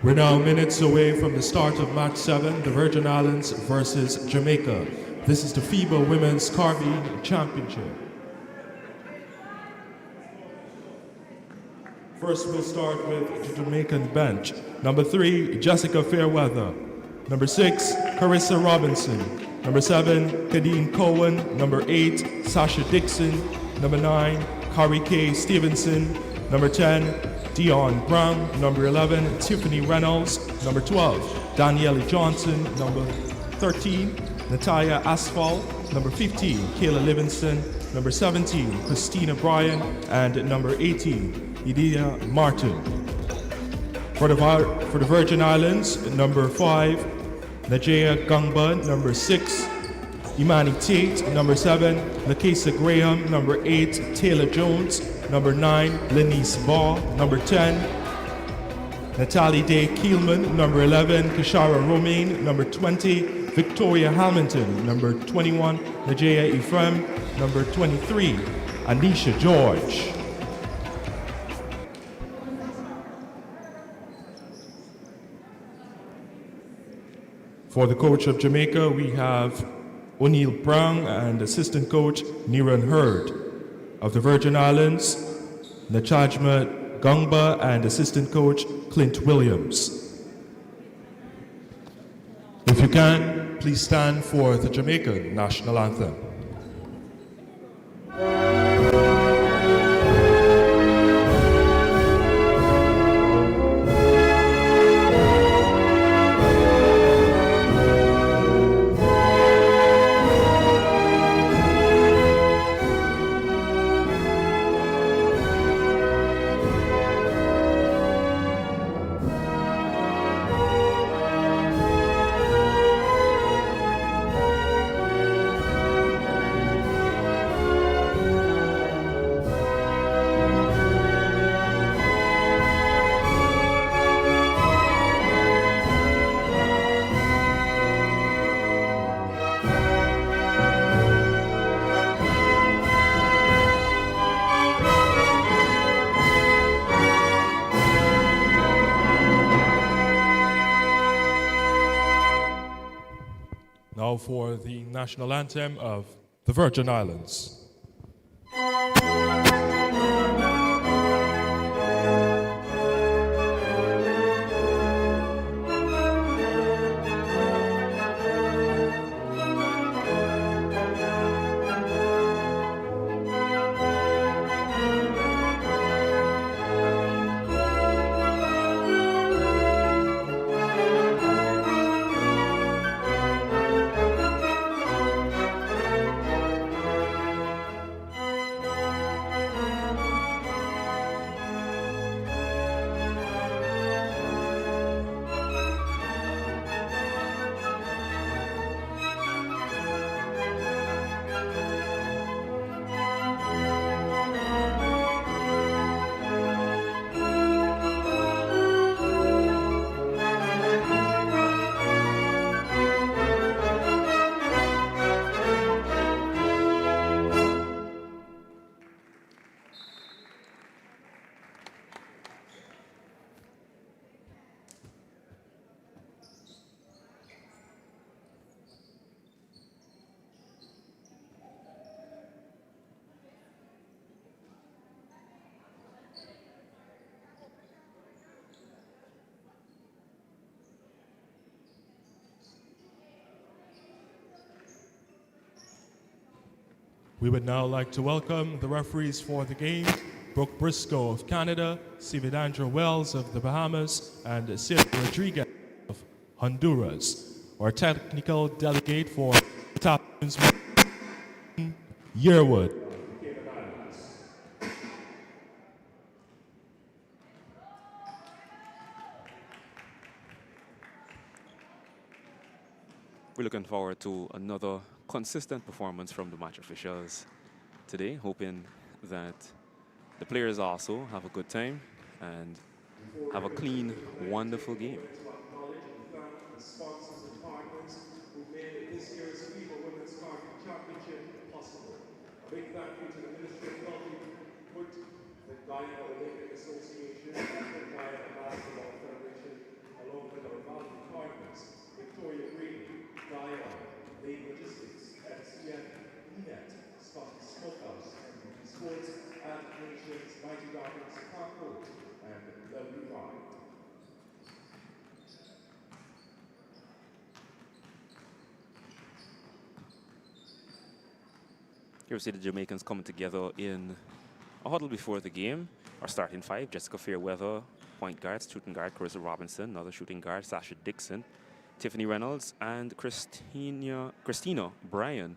We're now minutes away from the start of Match 7, the Virgin Islands versus Jamaica. This is the FIBA Women's Carving Championship. First, we'll start with the Jamaican bench. Number 3, Jessica Fairweather. Number 6, Carissa Robinson. Number 7, Kadeen Cohen. Number 8, Sasha Dixon. Number 9, Kari K. Stevenson. Number 10, Dion Brown. Number 11, Tiffany Reynolds. Number 12, Danielle Johnson. Number 13, Natalia Asphalt. Number 15, Kayla Livingston. Number 17, Christina Bryan. And number 18, Idia Martin. For the Virgin Islands, number 5, Najee Gangba. Number 6, Imani Tate. Number 7, Lakesa Graham. Number 8, Taylor Jones. Number 9, Lenice Ball. Number 10, Natalie Day Keelman. Number 11, Kishara Romaine. Number 20, Victoria Hamilton. Number 21, Najee Ephraim. Number 23, Anisha George. For the coach of Jamaica, we have O'Neill Brown and assistant coach Niran Hurd. Of the Virgin Islands, Nachajma Gangba and assistant coach Clint Williams. If you can, please stand for the Jamaican national anthem. Now for the national anthem of the Virgin Islands. We would now like to welcome the referees for the game, Brooke Briscoe of Canada, Sividandra Wells of the Bahamas, and Sid Rodriguez of Honduras. Our technical delegate for top Yearwood. We're looking forward to another consistent performance from the match officials today, hoping that the players also have a good time and have a clean, wonderful game. Big thank you to the Ministry of Health who put the Guyana Olympic Association and the Guyana Basketball Federation Here we see the Jamaicans coming together in a huddle before the game. Our starting five: Jessica Fairweather, point guard, shooting guard Carissa Robinson, another shooting guard Sasha Dixon, Tiffany Reynolds, and Christina Bryan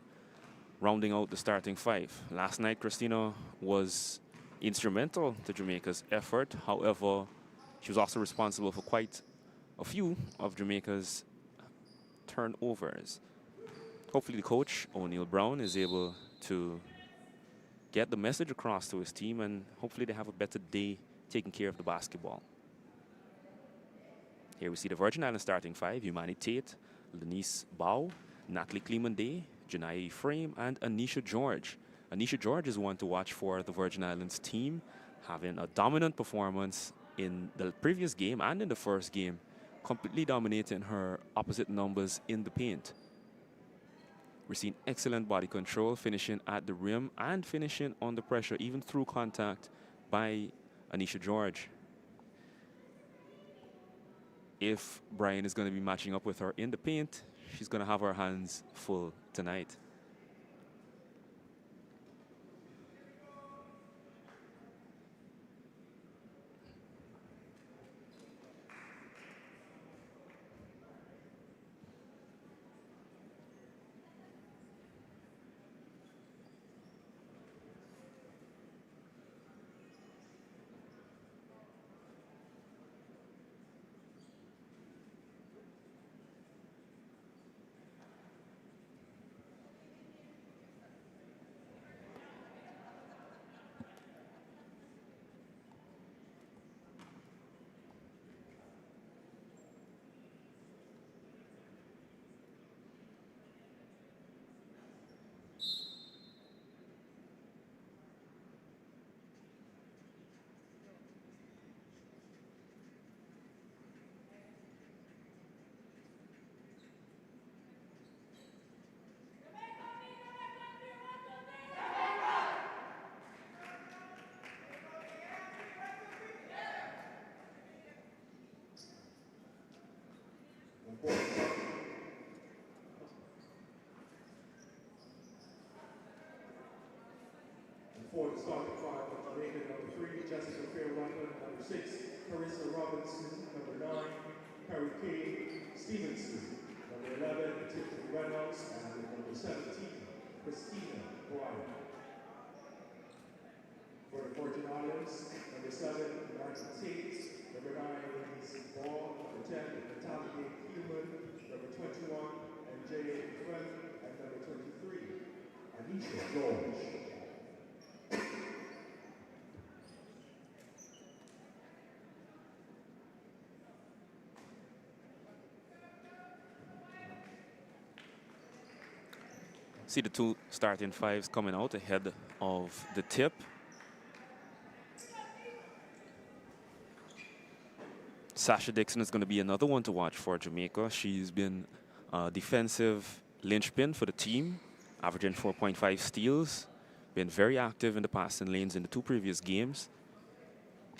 rounding out the starting five. Last night, Christina was instrumental to Jamaica's effort. However, she was also responsible for quite a few of Jamaica's turnovers. Hopefully the coach, O'Neal Brown, is able to get the message across to his team, and hopefully they have a better day taking care of the basketball. Here we see the Virgin Islands starting five: Imani Tate, Lenice Bow, Natalie Clemonday, Janaya Ephraim, and Anisha George. Anisha George is one to watch for the Virgin Islands team, having a dominant performance in the previous game and in the first game, completely dominating her opposite numbers in the paint. We're seeing excellent body control, finishing at the rim and finishing under pressure, even through contact by Anisha George. If Bryan is going to be matching up with her in the paint, she's going to have her hands full tonight. For the starting five of Jamaica, number 3, Jessica Fairweather, number 6, Carissa Robinson, number 9, Carrie Kay Stevenson, number 11, Tiffany Reynolds, and number 17, Christina Bryan. For the Virgin Islands, number 7, Martin Tate, number 9, Lenice Ball, number 10, Natalia Human, number 21, and Jay Friend, and number 23, Anisha George. See the two starting fives coming out ahead of the tip. Sasha Dixon is going to be another one to watch for Jamaica. She's been a defensive linchpin for the team, averaging 4.5 steals, been very active in the passing lanes in the two previous games.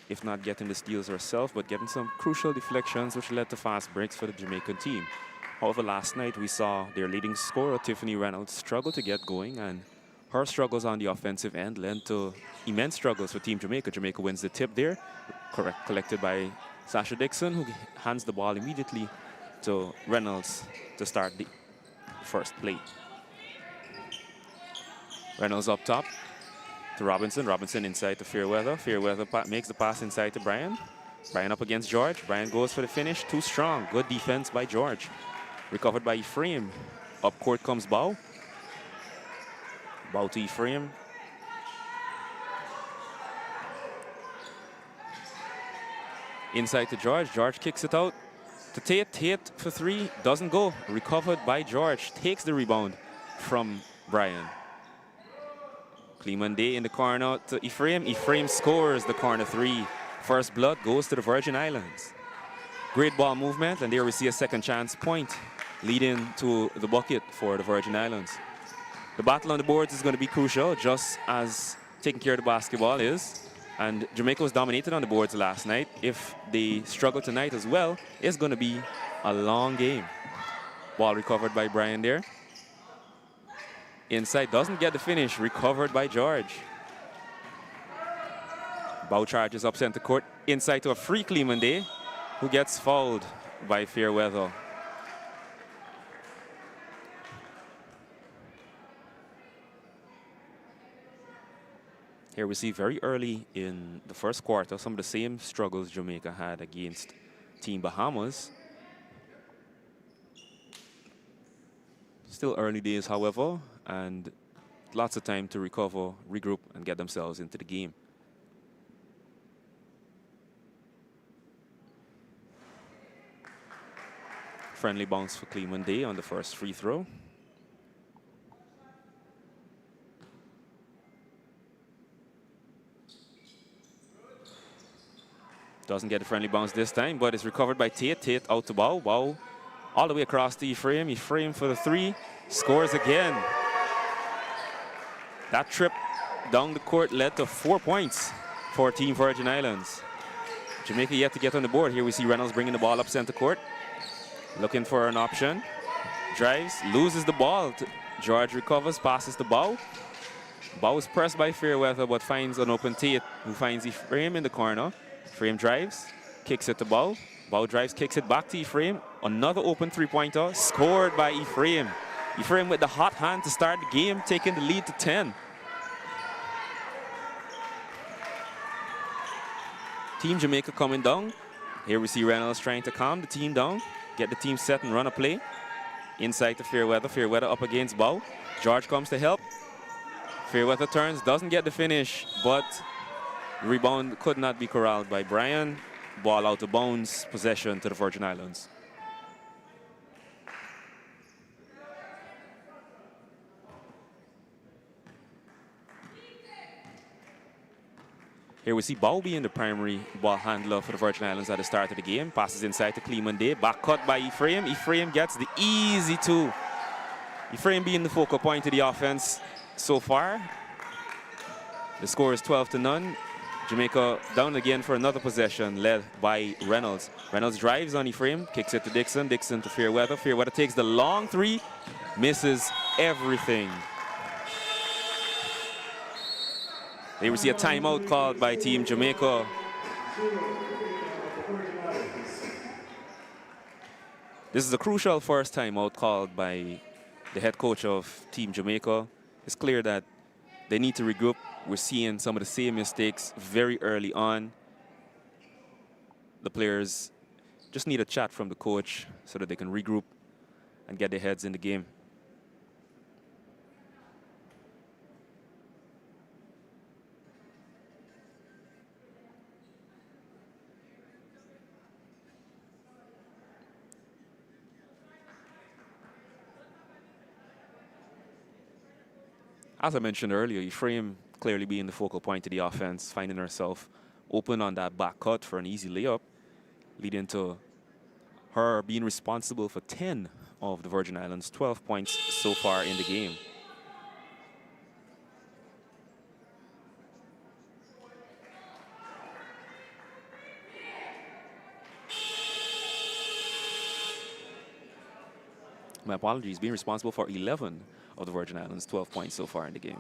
If not getting the steals herself, but getting some crucial deflections, which led to fast breaks for the Jamaican team. However, last night we saw their leading scorer, Tiffany Reynolds, struggle to get going, and her struggles on the offensive end led to immense struggles for Team Jamaica. Jamaica wins the tip there, collected by Sasha Dixon, who hands the ball immediately to Reynolds to start the first play. Reynolds up top to Robinson. Robinson inside to Fairweather. Fairweather makes the pass inside to Bryan. Bryan up against George. Bryan goes for the finish. Too strong. Good defense by George. Recovered by Ephraim. Up court comes Bow. Bow to Ephraim. Inside to George. George kicks it out to Tate. Tate for three. Doesn't go. Recovered by George. Takes the rebound from Bryan. Clemonday in the corner to Ephraim. Ephraim scores the corner three. First blood goes to the Virgin Islands. Great ball movement, and there we see a second chance point leading to the bucket for the Virgin Islands. The battle on the boards is going to be crucial, just as taking care of the basketball is. And Jamaica was dominated on the boards last night. If they struggle tonight as well, it's going to be a long game. Ball recovered by Brian there. Inside, doesn't get the finish, recovered by George. Bow charges up center court, inside to a free Cleveland, who gets fouled by Fairweather. Here we see very early in the first quarter some of the same struggles Jamaica had against Team Bahamas. Still early days, however, and lots of time to recover, regroup, and get themselves into the game. Friendly bounce for Cleveland Day on the first free throw. Doesn't get a friendly bounce this time, but it's recovered by Tate. Tate out to Bow. Bow all the way across to Ephraim. Ephraim for the three. Scores again. That trip down the court led to 4 points for Team Virgin Islands. Jamaica yet to get on the board. Here we see Reynolds bringing the ball up center court. Looking for an option. Drives, loses the ball. George recovers, passes to Bow. Bow is pressed by Fairweather, but finds an open Tate, who finds Ephraim in the corner. Ephraim drives, kicks it to Bow. Bow drives, kicks it back to Ephraim. Another open three-pointer, scored by Ephraim. Ephraim with the hot hand to start the game, taking the lead to 10. Team Jamaica coming down. Here we see Reynolds trying to calm the team down, get the team set and run a play. Inside to Fairweather. Fairweather up against Bow. George comes to help. Fairweather turns, doesn't get the finish, but rebound could not be corralled by Brian. Ball out of bounds, possession to the Virgin Islands. Here we see Bow being the primary ball handler for the Virgin Islands at the start of the game. Passes inside to Cleveland Day. Back cut by Ephraim. Ephraim gets the easy two. Ephraim being the focal point of the offense so far. The score is 12-0. Jamaica down again for another possession, led by Reynolds. Reynolds drives on Ephraim, kicks it to Dixon. Dixon to Fairweather. Fairweather takes the long three, misses everything. There we see a timeout called by Team Jamaica. This is a crucial first timeout called by the head coach of Team Jamaica. It's clear that they need to regroup. We're seeing some of the same mistakes very early on. The players just need a chat from the coach so that they can regroup and get their heads in the game. As I mentioned earlier, Ephraim clearly being the focal point of the offense, finding herself open on that back cut for an easy layup, leading to her being responsible for 10 of the Virgin Islands' 12 points so far in the game. My apologies, being responsible for 11 of the Virgin Islands' 12 points so far in the game.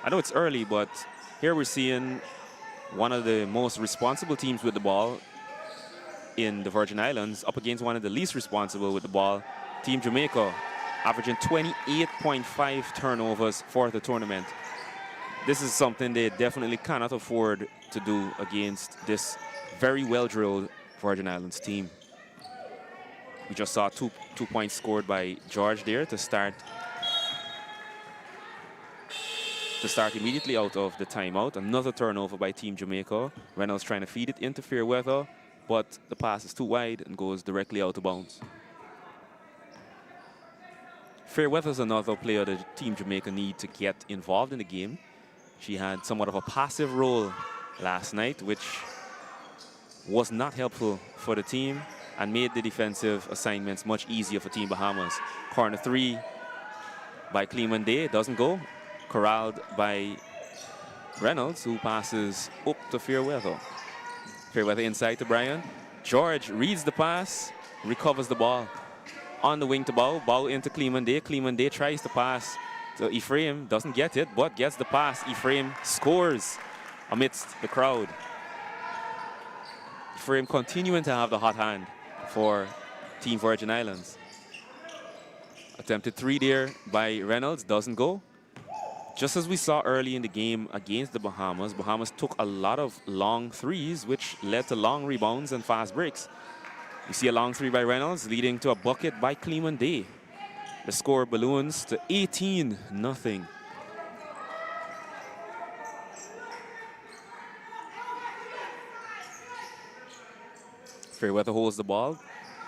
I know it's early, but here we're seeing one of the most responsible teams with the ball in the Virgin Islands up against one of the least responsible with the ball, Team Jamaica, averaging 28.5 turnovers for the tournament. This is something they definitely cannot afford to do against this very well-drilled Virgin Islands team. We just saw two points scored by George there to start immediately out of the timeout. Another turnover by Team Jamaica. Reynolds trying to feed it into Fairweather. but the pass is too wide and goes directly out of bounds. Fairweather is another player that Team Jamaica need to get involved in the game. She had somewhat of a passive role last night, which was not helpful for the team and made the defensive assignments much easier for Team Bahamas. Corner 3 by Cleveland Day doesn't go. Corralled by Reynolds, who passes up to Fairweather. Fairweather inside to Brian. George reads the pass, recovers the ball. On the wing to Bow. Bow into Cleveland Day. Cleveland Day tries to pass to Ephraim. Doesn't get it, but gets the pass. Ephraim scores amidst the crowd. Ephraim continuing to have the hot hand for Team Virgin Islands. Attempted 3 there by Reynolds. Doesn't go. Just as we saw early in the game against the Bahamas, Bahamas took a lot of long threes, which led to long rebounds and fast breaks. You see a long 3 by Reynolds, leading to a bucket by Cleveland Day. The score balloons to 18-0. Fairweather holds the ball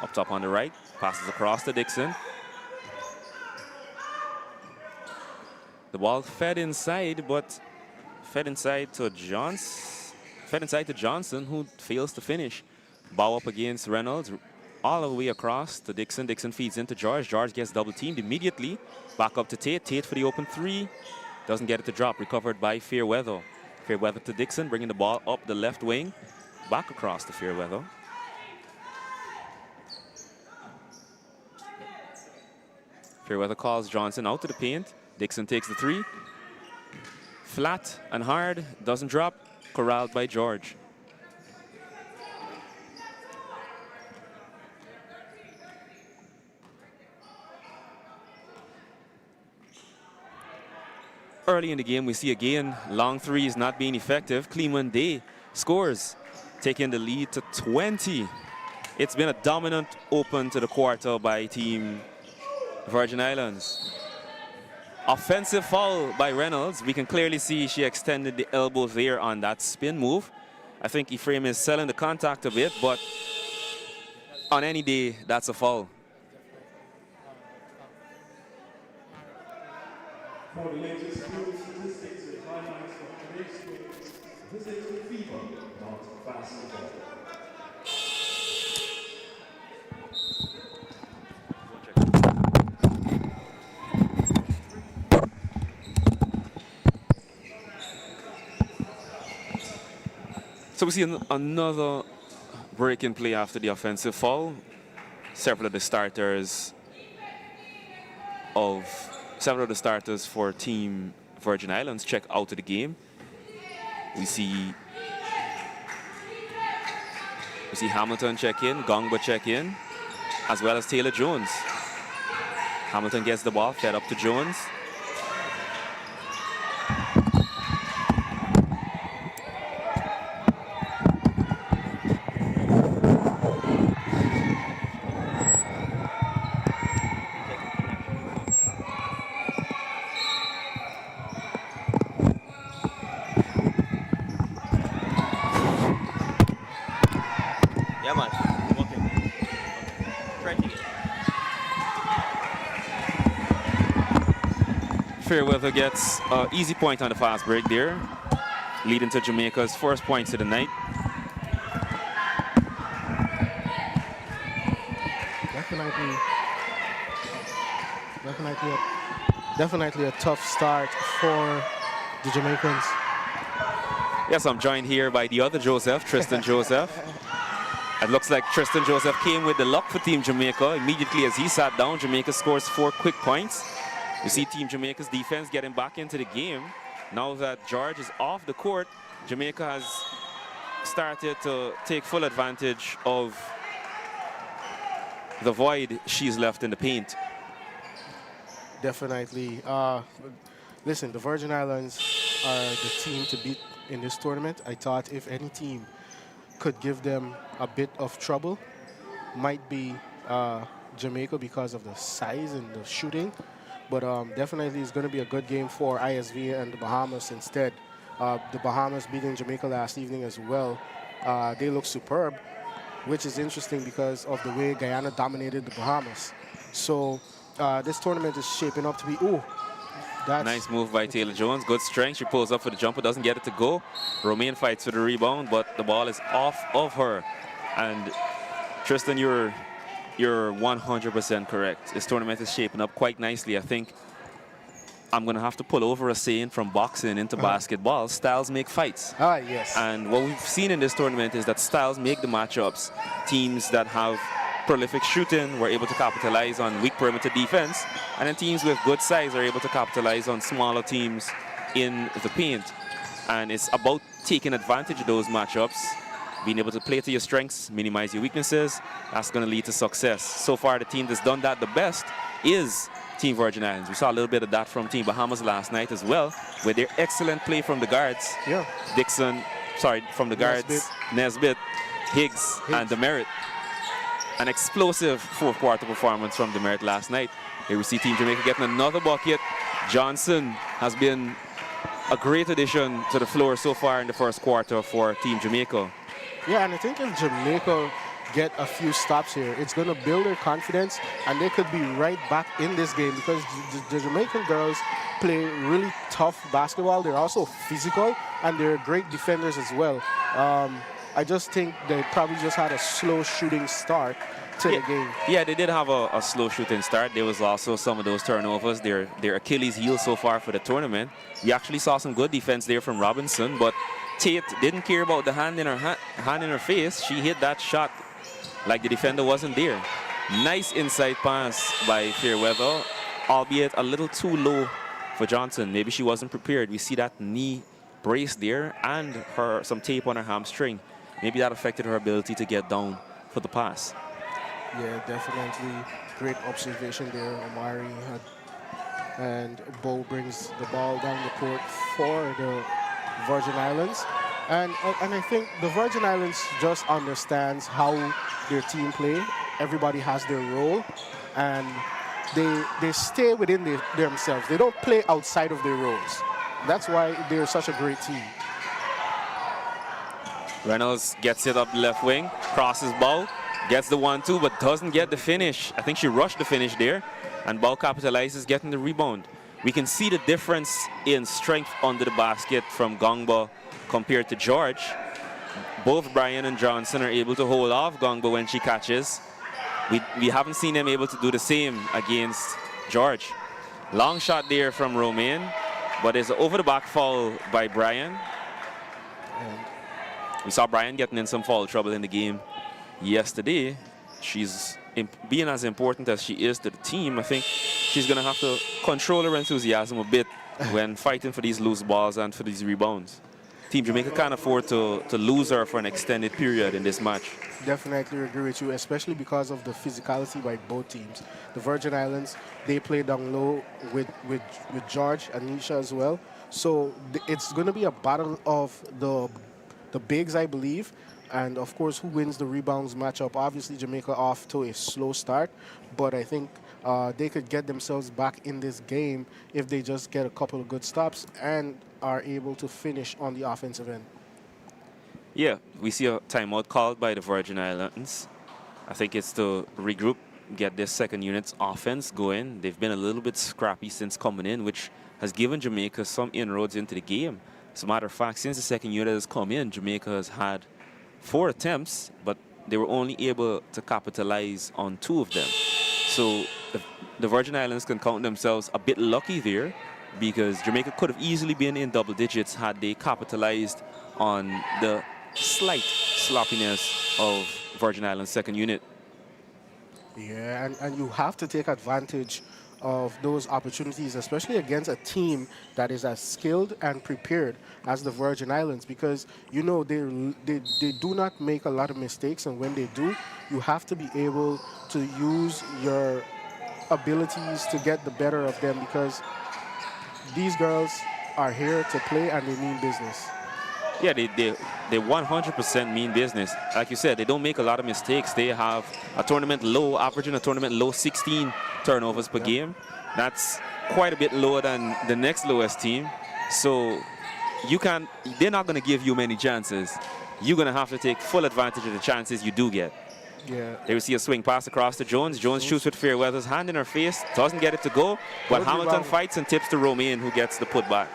up top on the right, passes across to Dixon. The ball fed inside, but fed inside to Johnson, who fails to finish. Bow up against Reynolds, all the way across to Dixon. Dixon feeds into George. George gets double teamed immediately. Back up to Tate. Tate for the open 3. Doesn't get it to drop. Recovered by Fairweather. Fairweather to Dixon, bringing the ball up the left wing. Back across to Fairweather. Fairweather calls Johnson out to the paint. Dixon takes the 3. Flat and hard. Doesn't drop. Corralled by George. Early in the game, we see again long 3s not being effective. Cleveland Day scores, taking the lead to 20. It's been a dominant open to the quarter by Team Virgin Islands. Offensive foul by Reynolds. We can clearly see she extended the elbow there on that spin move. I think Ephraim is selling the contact a bit, but on any day, that's a foul. For the latest statistics and highlights of today's games, visit FIBA.basketball. So we see another break-in play after the offensive foul. Several of the starters for Team Virgin Islands check out of the game. We see Hamilton check in, Gongba check in, as well as Taylor Jones. Hamilton gets the ball, fed up to Jones. Fairweather gets an easy point on the fast break there, leading to Jamaica's first points of the night. Definitely a tough start for the Jamaicans. Yes, I'm joined here by the other Joseph, Tristan Joseph. It looks like Tristan Joseph came with the luck for Team Jamaica. Immediately as he sat down, Jamaica scores 4 quick points. You see Team Jamaica's defense getting back into the game. Now that George is off the court, Jamaica has started to take full advantage of the void she's left in the paint. Definitely. Listen, the Virgin Islands are the team to beat in this tournament. I thought if any team could give them a bit of trouble, might be Jamaica because of the size and the shooting. But definitely it's going to be a good game for ISV and the Bahamas instead. The Bahamas beating Jamaica last evening as well. They look superb. which is interesting because of the way Guyana dominated the Bahamas. So this tournament is shaping up to be, that's Nice move by Taylor Jones. Good strength. She pulls up for the jumper, doesn't get it to go. Romaine fights for the rebound, but the ball is off of her. And Tristan, you're 100% correct. This tournament is shaping up quite nicely. I think I'm going to have to pull over a saying from boxing into basketball. Styles make fights. Yes. And what we've seen in this tournament is that styles make the matchups. Teams that have prolific shooting were able to capitalize on weak perimeter defense, and then teams with good size are able to capitalize on smaller teams in the paint. And it's about taking advantage of those matchups, being able to play to your strengths, minimize your weaknesses. That's going to lead to success. So far, the team that's done that the best is Team Virgin Islands. We saw a little bit of that from Team Bahamas last night as well, with their excellent play from the guards. Yeah. From the guards, Nesbitt, Higgs, and Demerit. An explosive fourth quarter performance from Demerit last night. Here we see Team Jamaica getting another bucket. Johnson has been a great addition to the floor so far in the first quarter for Team Jamaica. Yeah, and I think if Jamaica get a few stops here, it's going to build their confidence, and they could be right back in this game because the Jamaican girls play really tough basketball. They're also physical, and they're great defenders as well. I just think they probably just had a slow shooting start to the game. Yeah, they did have a slow shooting start. There was also some of those turnovers. Their Achilles heel so far for the tournament. We actually saw some good defense there from Robinson, but Tate didn't care about the hand in her face. She hit that shot like the defender wasn't there. Nice inside pass by Fairweather, albeit a little too low for Johnson. Maybe she wasn't prepared. We see that knee brace there and some tape on her hamstring. Maybe that affected her ability to get down for the pass. Yeah, definitely. Great observation there, Omari. And Bo brings the ball down the court for the Virgin Islands. And I think the Virgin Islands just understands how their team play. Everybody has their role, and they stay within themselves. They don't play outside of their roles. That's why they're such a great team. Reynolds gets it up the left wing, crosses Bow, gets the 1-2, but doesn't get the finish. I think she rushed the finish there, and Bow capitalizes, getting the rebound. We can see the difference in strength under the basket from Gongba compared to George. Both Brian and Johnson are able to hold off Gongba when she catches. We haven't seen them able to do the same against George. Long shot there from Romaine, but it's an over-the-back foul by Brian. We saw Brian getting in some foul trouble in the game yesterday. She's being as important as she is to the team. I think she's going to have to control her enthusiasm a bit when fighting for these loose balls and for these rebounds. Team Jamaica can't afford to lose her for an extended period in this match. Definitely agree with you, especially because of the physicality by both teams. The Virgin Islands, they play down low with George and Nisha as well. So it's going to be a battle of the bigs, I believe. And, of course, who wins the rebounds matchup? Obviously, Jamaica off to a slow start. But I think they could get themselves back in this game if they just get a couple of good stops and are able to finish on the offensive end. Yeah, we see a timeout called by the Virgin Islands. I think it's to regroup, get this second unit's offense going. They've been a little bit scrappy since coming in, which has given Jamaica some inroads into the game. As a matter of fact, since the second unit has come in, Jamaica has had 4 attempts, but they were only able to capitalize on 2 of them. So the Virgin Islands can count themselves a bit lucky there, because Jamaica could have easily been in double digits had they capitalized on the slight sloppiness of Virgin Islands' second unit. Yeah, and you have to take advantage of those opportunities, especially against a team that is as skilled and prepared as the Virgin Islands, because, you know, they do not make a lot of mistakes, and when they do, you have to be able to use your abilities to get the better of them, because these girls are here to play and they mean business. Yeah, they 100% mean business. Like you said, they don't make a lot of mistakes. They have a tournament low, averaging a tournament low 16 turnovers per game. That's quite a bit lower than the next lowest team. So they're not going to give you many chances. you're going to have to take full advantage of the chances you do get. Yeah. There we see a swing pass across to Jones. Jones shoots with Fairweather's hand in her face, doesn't get it to go, but Good Hamilton rebound. fights and tips to Romain, who gets the putback.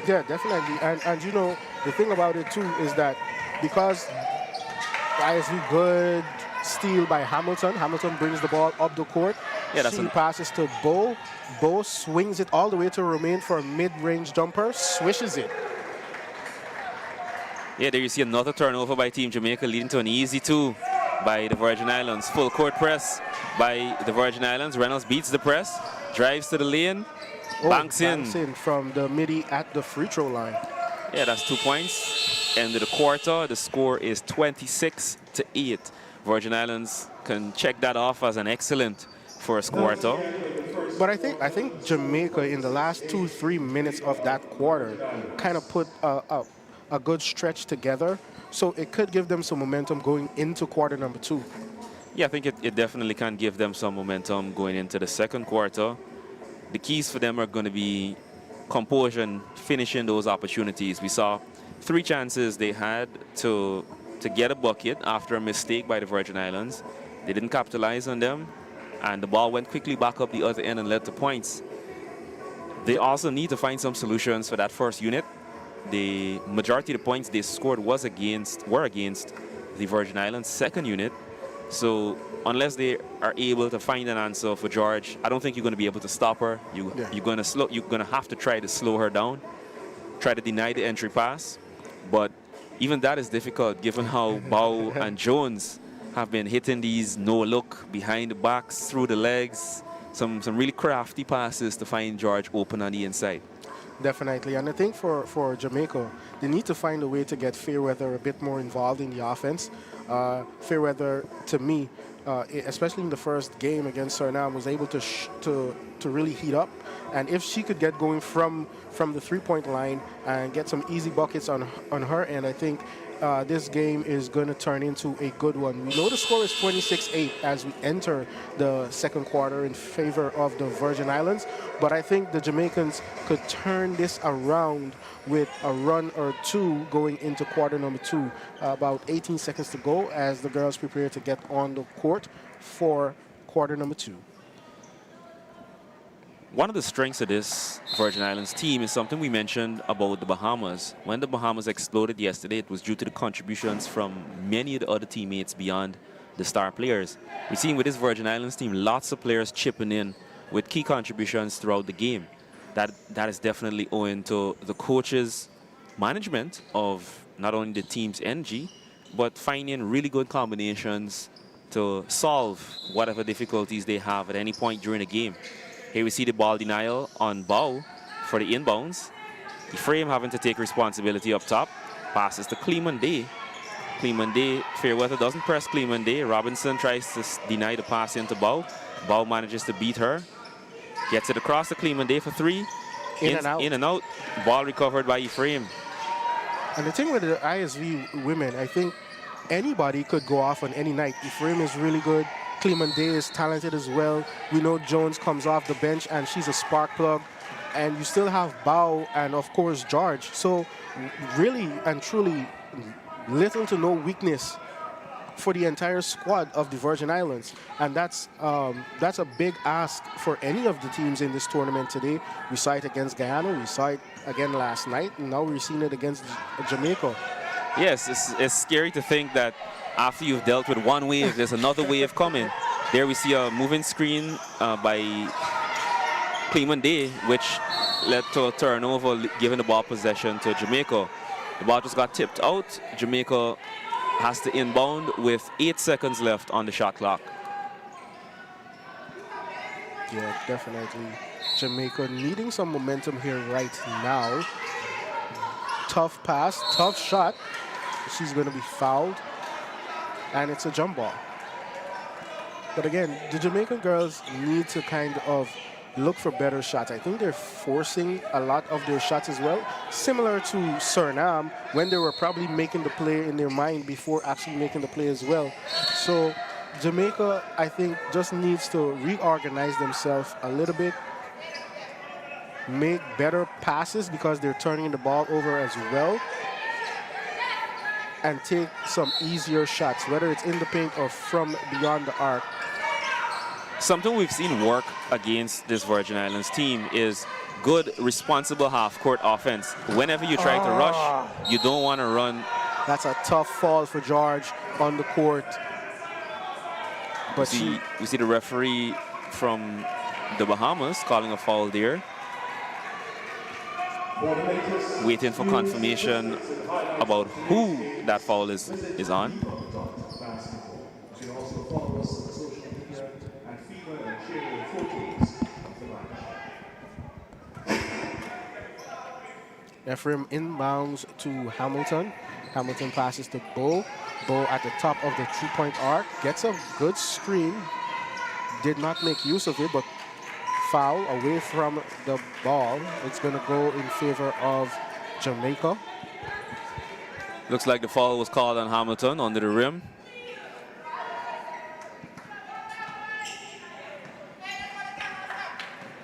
Yeah, definitely. And you know, the thing about it too is that because ISV good steal by Hamilton. Hamilton brings the ball up the court. Yeah, that's she a- passes to Bo. Bo swings it all the way to Romain for a mid-range jumper, swishes it. Yeah, there you see another turnover by Team Jamaica, leading to an easy 2 by the Virgin Islands. Full court press by the Virgin Islands. Reynolds beats the press, drives to the lane, banks in. Banks in from the midi at the free throw line. Yeah, that's 2 points. End of the quarter, the score is 26-8. Virgin Islands can check that off as an excellent first quarter. But I think Jamaica in the last 2-3 minutes of that quarter kind of put a good stretch together, so it could give them some momentum going into quarter number 2. Yeah, I think it definitely can give them some momentum going into the second quarter. The keys for them are going to be composure and finishing those opportunities. We saw 3 chances they had to get a bucket after a mistake by the Virgin Islands. They didn't capitalize on them, and the ball went quickly back up the other end and led to points. They also need to find some solutions for that first unit. The majority of the points they scored were against the Virgin Islands second unit. So unless they are able to find an answer for George, I don't think you're going to be able to stop her. You're going to have to try to slow her down, try to deny the entry pass. But even that is difficult given how Bow and Jones have been hitting these no-look behind the backs, through the legs, some really crafty passes to find George open on the inside. Definitely, and I think for Jamaica, they need to find a way to get Fairweather a bit more involved in the offense. Fairweather, to me, especially in the first game against Suriname, was able to really heat up. And if she could get going from the three-point line and get some easy buckets on her end, I think this game is going to turn into a good one. We know the score is 26-8 as we enter the second quarter in favor of the Virgin Islands, but I think the Jamaicans could turn this around with a run or two going into quarter number 2. About 18 seconds to go as the girls prepare to get on the court for quarter number 2. One of the strengths of this Virgin Islands team is something we mentioned about the Bahamas. When the Bahamas exploded yesterday, it was due to the contributions from many of the other teammates beyond the star players. We've seen with this Virgin Islands team, lots of players chipping in with key contributions throughout the game. That is definitely owing to the coaches' management of not only the team's energy, but finding really good combinations to solve whatever difficulties they have at any point during the game. Here we see the ball denial on Bow for the inbounds. Ephraim having to take responsibility up top. Passes to Cleman Day. Cleman Day, Fairweather doesn't press Cleman Day. Robinson tries to deny the pass into Bow. Bow manages to beat her. Gets it across to Cleman Day for 3. In and out. In and out. Ball recovered by Ephraim. And the thing with the ISV women, I think anybody could go off on any night. Ephraim is really good. Cleman Day is talented as well. We know Jones comes off the bench and she's a spark plug. And you still have Bow and, of course, George. So really and truly little to no weakness for the entire squad of the Virgin Islands. And that's a big ask for any of the teams in this tournament today. We saw it against Guyana. We saw it again last night. And now we're seeing it against Jamaica. Yes, it's scary to think that after you've dealt with one wave, there's another wave coming. There we see a moving screen by Cleman Day, which led to a turnover, giving the ball possession to Jamaica. The ball just got tipped out. Jamaica has to inbound with 8 seconds left on the shot clock. Yeah, definitely. Jamaica needing some momentum here right now. Tough pass, tough shot. She's going to be fouled. And it's a jump ball. But again, the Jamaican girls need to kind of look for better shots. I think they're forcing a lot of their shots as well, similar to Suriname when they were probably making the play in their mind before actually making the play as well. So Jamaica, I think, just needs to reorganize themselves a little bit, make better passes because they're turning the ball over as well. and take some easier shots, whether it's in the paint or from beyond the arc. Something we've seen work against this Virgin Islands team is good, responsible half-court offense. Whenever you try to rush, you don't want to run. That's a tough fall for George on the court. But We see the referee from the Bahamas calling a foul there. Waiting for confirmation about who that foul is on. Ephraim inbounds to Hamilton. Hamilton passes to Bo. Bo at the top of the three-point arc. Gets a good screen. Did not make use of it, but foul away from the ball. It's going to go in favor of Jamaica. Looks like the foul was called on Hamilton under the rim.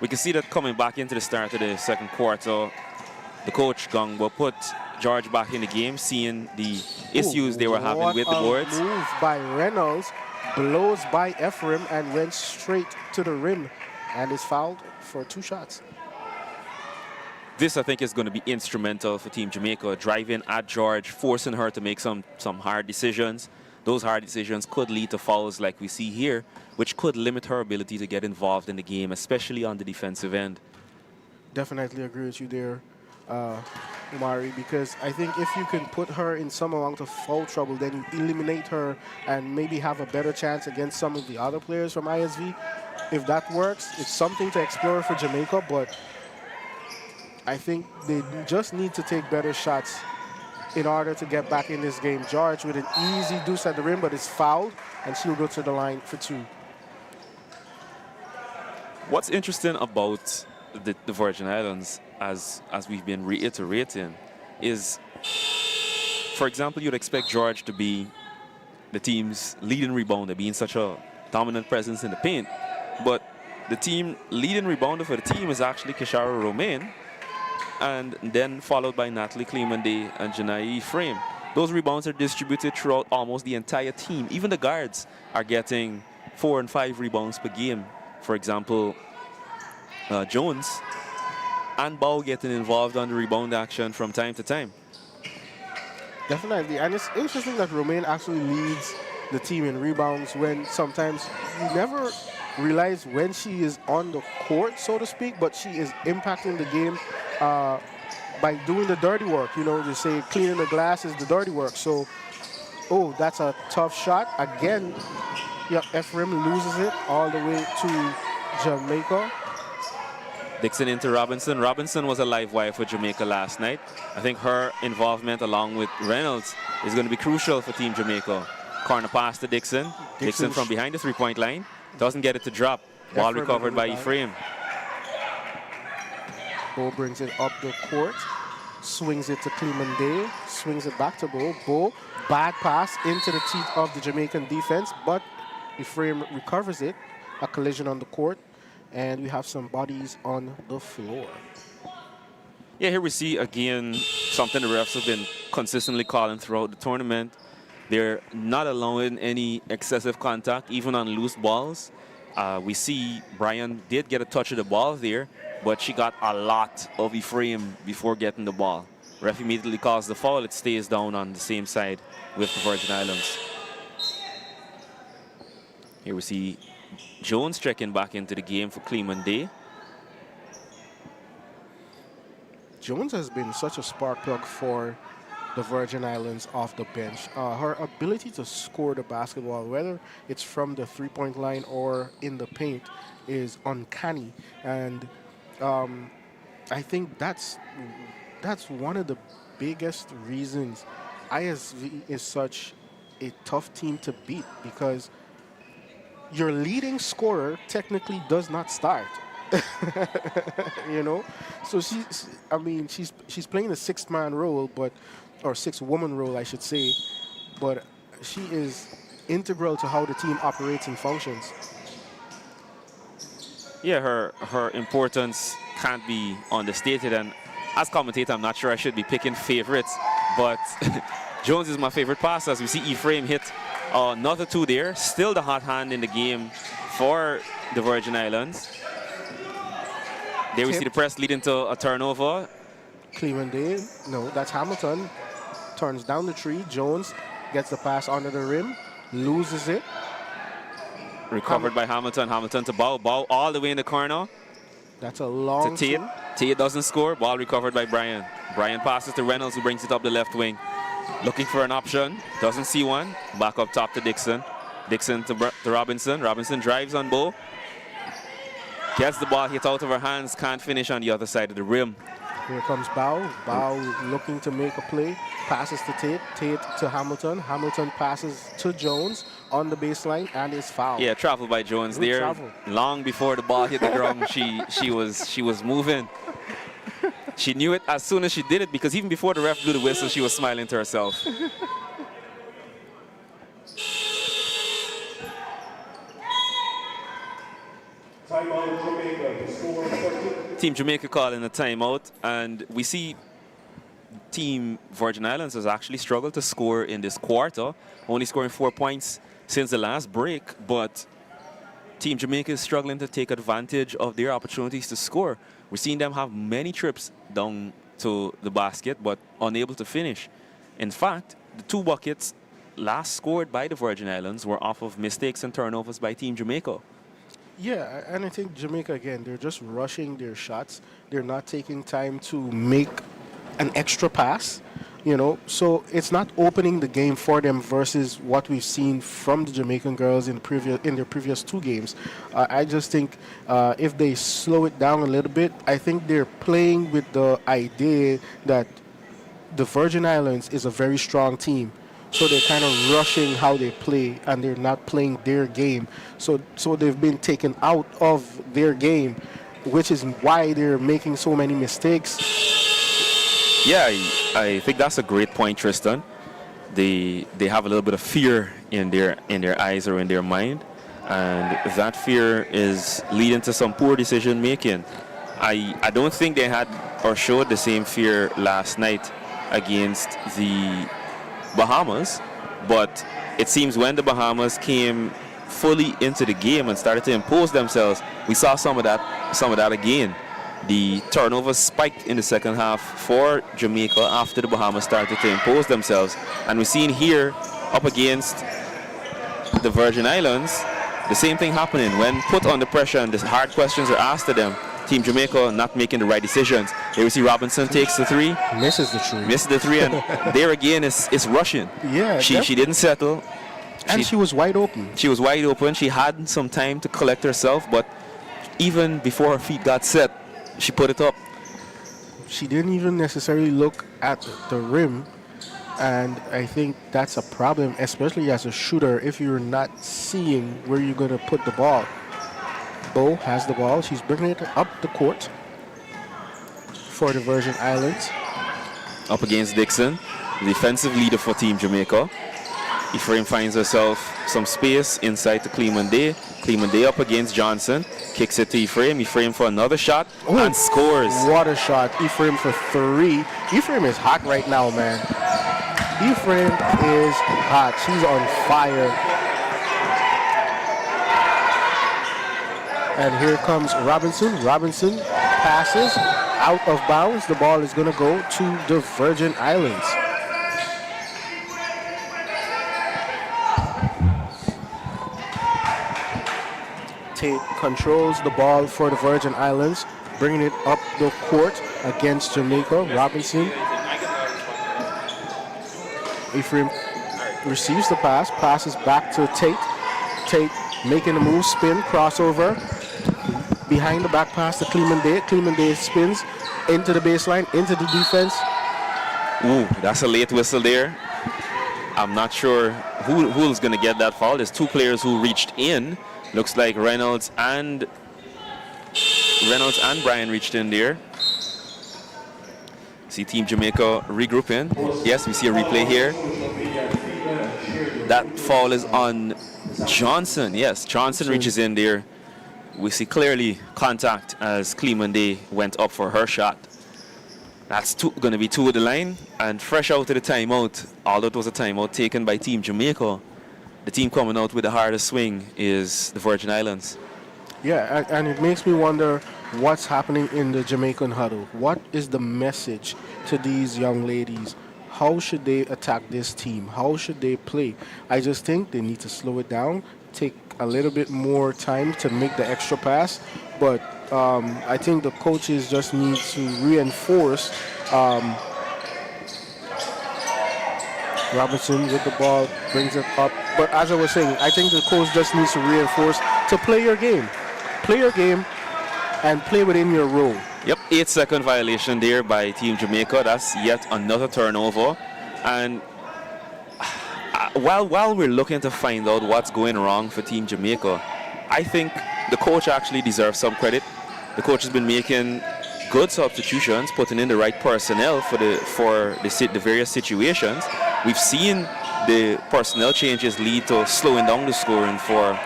We can see that coming back into the start of the second quarter. The coach, Gongbo, put George back in the game, seeing the issues they were having with the boards. What a move by Reynolds, blows by Ephraim and went straight to the rim and is fouled for 2 shots. This, I think, is going to be instrumental for Team Jamaica, driving at George, forcing her to make some hard decisions. Those hard decisions could lead to fouls like we see here, which could limit her ability to get involved in the game, especially on the defensive end. Definitely agree with you there, Umari, because I think if you can put her in some amount of foul trouble, then you eliminate her and maybe have a better chance against some of the other players from ISV. If that works, it's something to explore for Jamaica, but I think they just need to take better shots in order to get back in this game. George with an easy deuce at the rim, but is fouled, and she'll go to the line for 2. What's interesting about the Virgin Islands, as we've been reiterating, is, for example, you'd expect George to be the team's leading rebounder, being such a dominant presence in the paint. But the team leading rebounder for the team is actually Kishara Romain, and then followed by Natalie Clemente and Janai Ephraim. Those rebounds are distributed throughout almost the entire team. Even the guards are getting 4 and 5 rebounds per game. For example, Jones and Bow getting involved on the rebound action from time to time. Definitely, and it's interesting that Romain actually leads the team in rebounds when sometimes you never realize when she is on the court, so to speak, but she is impacting the game by doing the dirty work. You know, they say cleaning the glass is the dirty work. So, oh, that's a tough shot. Again, yeah, Ephraim loses it all the way to Jamaica. Dixon into Robinson. Robinson was a live wire for Jamaica last night. I think her involvement along with Reynolds is going to be crucial for Team Jamaica. Corner pass to Dixon. Dixon from behind the three-point line. Doesn't get it to drop. Ball recovered by Ephraim. Bo brings it up the court. Swings it to Clemente. Swings it back to Bo. Bo, bad pass into the teeth of the Jamaican defense, but Ephraim recovers it. A collision on the court. And we have some bodies on the floor. Yeah, here we see again something the refs have been consistently calling throughout the tournament. They're not allowing any excessive contact, even on loose balls. We see Brian did get a touch of the ball there, but she got a lot of Ephraim before getting the ball. Ref immediately calls the foul. It stays down on the same side with the Virgin Islands. Here we see Jones checking back into the game for Clemente. Jones has been such a spark plug for the Virgin Islands off the bench. Her ability to score the basketball, whether it's from the three-point line or in the paint, is uncanny. And I think that's one of the biggest reasons ISV is such a tough team to beat, because your leading scorer technically does not start. You know, so she's playing a 6-man role, or 6-woman role, I should say, but she is integral to how the team operates and functions. Yeah, her importance can't be understated, and as commentator, I'm not sure I should be picking favorites, but Jones is my favorite pass, as we see Ephraim hit another 2 there. Still the hot hand in the game for the Virgin Islands. There we see the press leading to a turnover. Cleveland Day, no, that's Hamilton. Turns down the tree. Jones gets the pass under the rim, loses it. Recovered by Hamilton. Hamilton to Bow. Bow all the way in the corner. That's a long To Tate. Tate doesn't score. Ball recovered by Brian. Brian passes to Reynolds, who brings it up the left wing. Looking for an option. Doesn't see one. Back up top to Dixon. Dixon to Robinson. Robinson drives on Bow. Gets the ball hit out of her hands. Can't finish on the other side of the rim. Here comes Bow. Bow looking to make a play. Passes to Tate. Tate to Hamilton. Hamilton passes to Jones on the baseline and is fouled. Yeah, travel by Jones Good there. travel. Long before the ball hit the ground, she was moving. She knew it as soon as she did it, because even before the ref blew the whistle, she was smiling to herself. Timeout Jamaica. The score 30. Team Jamaica calling a timeout, and we see Team Virgin Islands has actually struggled to score in this quarter, only scoring 4 points since the last break, but Team Jamaica is struggling to take advantage of their opportunities to score. We're seeing them have many trips down to the basket, but unable to finish. In fact, the 2 buckets last scored by the Virgin Islands were off of mistakes and turnovers by Team Jamaica. Yeah, and I think Jamaica, again, they're just rushing their shots. They're not taking time to make an extra pass, you know. So it's not opening the game for them versus what we've seen from the Jamaican girls in their previous 2 games. I just think if they slow it down a little bit, I think they're playing with the idea that the Virgin Islands is a very strong team. So they're kind of rushing how they play, and they're not playing their game. So they've been taken out of their game, which is why they're making so many mistakes. Yeah, I think that's a great point, Tristan. They have a little bit of fear in their eyes or in their mind, and that fear is leading to some poor decision making. I don't think they had or showed the same fear last night against the Bahamas, but it seems when the Bahamas came fully into the game and started to impose themselves, we saw some of that again. The turnovers spiked in the second half for Jamaica after the Bahamas started to impose themselves, and we're seeing here up against the Virgin Islands the same thing happening. When put under pressure and the hard questions are asked of them, Team Jamaica not making the right decisions. Here we see Robinson takes the 3. Misses the 3. Misses the 3, and there again is rushing. Yeah. She didn't settle. And she was wide open. She was wide open. She had some time to collect herself, but even before her feet got set, she put it up. She didn't even necessarily look at the rim, and I think that's a problem, especially as a shooter, if you're not seeing where you're going to put the ball. Bo has the ball. She's bringing it up the court for the Virgin Islands. Up against Dixon, the defensive leader for Team Jamaica. Ephraim finds herself some space inside to Cleveland Day. Cleveland Day up against Johnson. Kicks it to Ephraim. Ephraim for another shot and scores. What a shot. Ephraim for 3. Ephraim is hot right now, man. Ephraim is hot. She's on fire. And here comes Robinson. Robinson passes out of bounds. The ball is going to go to the Virgin Islands. Tate controls the ball for the Virgin Islands, bringing it up the court against Jamaica. Robinson. Ephraim receives the pass, passes back to Tate. Tate making a move, spin, crossover. Behind the back pass to Cleveland Day. Cleveland Day spins into the baseline, into the defense. Ooh, that's a late whistle there. I'm not sure who's going to get that foul. There's 2 players who reached in. Looks like Reynolds and Brian reached in there. See Team Jamaica regrouping. Yes, we see a replay here. That foul is on Johnson. Yes, Johnson reaches in there. We see clearly contact as Cleveland Day went up for her shot. That's going to be 2 at the line. And fresh out of the timeout, although it was a timeout taken by Team Jamaica, the team coming out with the hardest swing is the Virgin Islands. Yeah, and it makes me wonder what's happening in the Jamaican huddle. What is the message to these young ladies? How should they attack this team? How should they play? I just think they need to slow it down, take a little bit more time to make the extra pass. But I think the coaches just need to reinforce. Robinson with the ball, brings it up. But as I was saying, I think the coach just needs to reinforce to play your game. Play your game and play within your role. Yep, 8-second violation there by Team Jamaica. That's yet another turnover. And while we're looking to find out what's going wrong for Team Jamaica, I think the coach actually deserves some credit. The coach has been making good substitutions, putting in the right personnel for the various situations. We've seen the personnel changes lead to slowing down the scoring for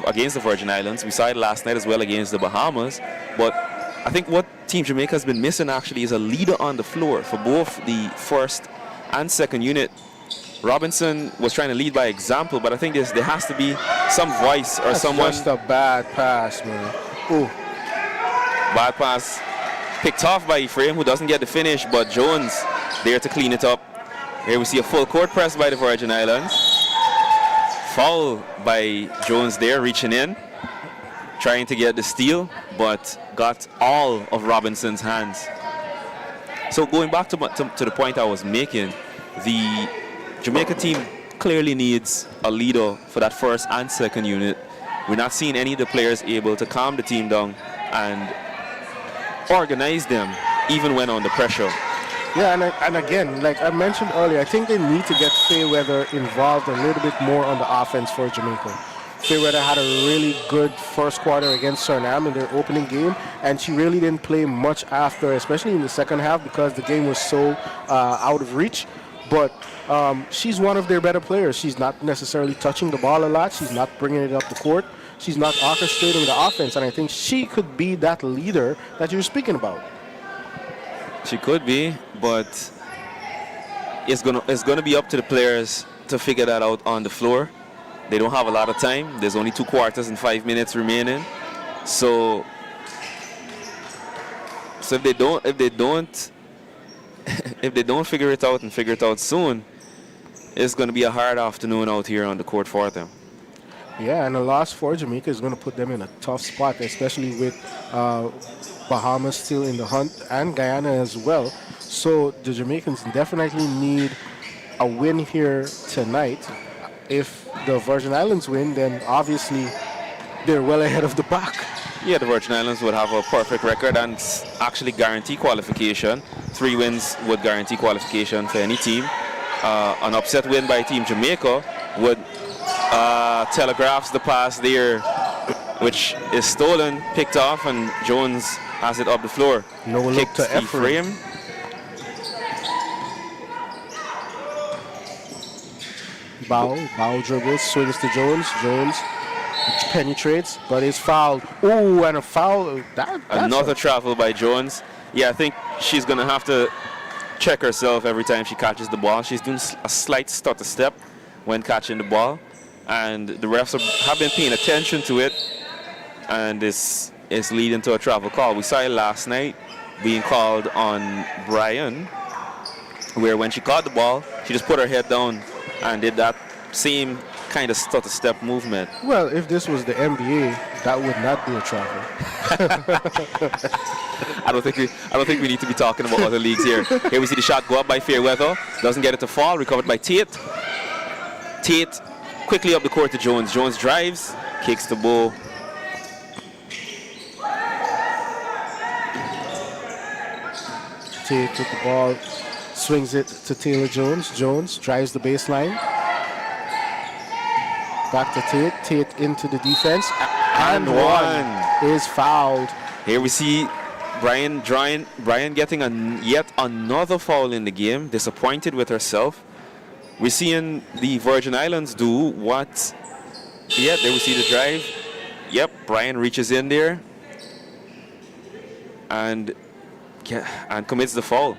against the Virgin Islands. We saw it last night as well against the Bahamas. But I think what Team Jamaica has been missing actually is a leader on the floor for both the first and second unit. Robinson was trying to lead by example, but I think there has to be some voice or someone. That's just a bad pass, man. Ooh. Bad pass picked off by Ephraim, who doesn't get the finish, but Jones there to clean it up. Here we see a full court press by the Virgin Islands. Foul by Jones there, reaching in, trying to get the steal, but got all of Robinson's hands. So going back to the point I was making, the Jamaica team clearly needs a leader for that first and second unit. We're not seeing any of the players able to calm the team down and organize them even when under pressure. Yeah, and again, like I mentioned earlier, I think they need to get Fairweather involved a little bit more on the offense for Jamaica. Fairweather had a really good first quarter against Suriname in their opening game, and she really didn't play much after, especially in the second half, because the game was so out of reach. But she's one of their better players. She's not necessarily touching the ball a lot. She's not bringing it up the court. She's not orchestrating the offense, and I think she could be that leader that you're speaking about. She could be, but it's gonna be up to the players to figure that out on the floor. They don't have a lot of time. There's only 2 quarters and 5 minutes remaining. So if they don't if they don't figure it out and figure it out soon, it's going to be a hard afternoon out here on the court for them. Yeah, and a loss for Jamaica is going to put them in a tough spot, especially with Bahamas still in the hunt and Guyana as well. So the Jamaicans definitely need a win here tonight. If the Virgin Islands win, then obviously they're well ahead of the pack. Yeah, the Virgin Islands would have a perfect record and actually guarantee qualification. 3 wins would guarantee qualification for any team. An upset win by Team Jamaica would telegraphs the pass there, which is stolen, picked off, and Jones has it up the floor. No look to Ephraim. Bow dribbles, swings to Jones. Jones penetrates, but is fouled. Ooh, and a foul. Another travel by Jones. Yeah, I think she's going to have to check herself every time she catches the ball. She's doing a slight stutter step when catching the ball, and the refs have been paying attention to it, and this is leading to a travel call. We saw it last night being called on Brian, where when she caught the ball, she just put her head down and did that same kind of stutter step movement. Well, if this was the NBA, that would not be a travel. I don't think we need to be talking about other leagues here. Here we see the shot go up by Fairweather. Doesn't get it to fall. Recovered by Tate. Tate quickly up the court to Jones. Jones drives, kicks the ball. Tate with the ball, swings it to Taylor Jones. Jones drives the baseline. Back to Tate. Tate into the defense. And one is fouled. Here we see Brian getting yet another foul in the game. Disappointed with herself. We're seeing the Virgin Islands do what? Yeah, there we see the drive. Yep, Brian reaches in there. And and commits the foul.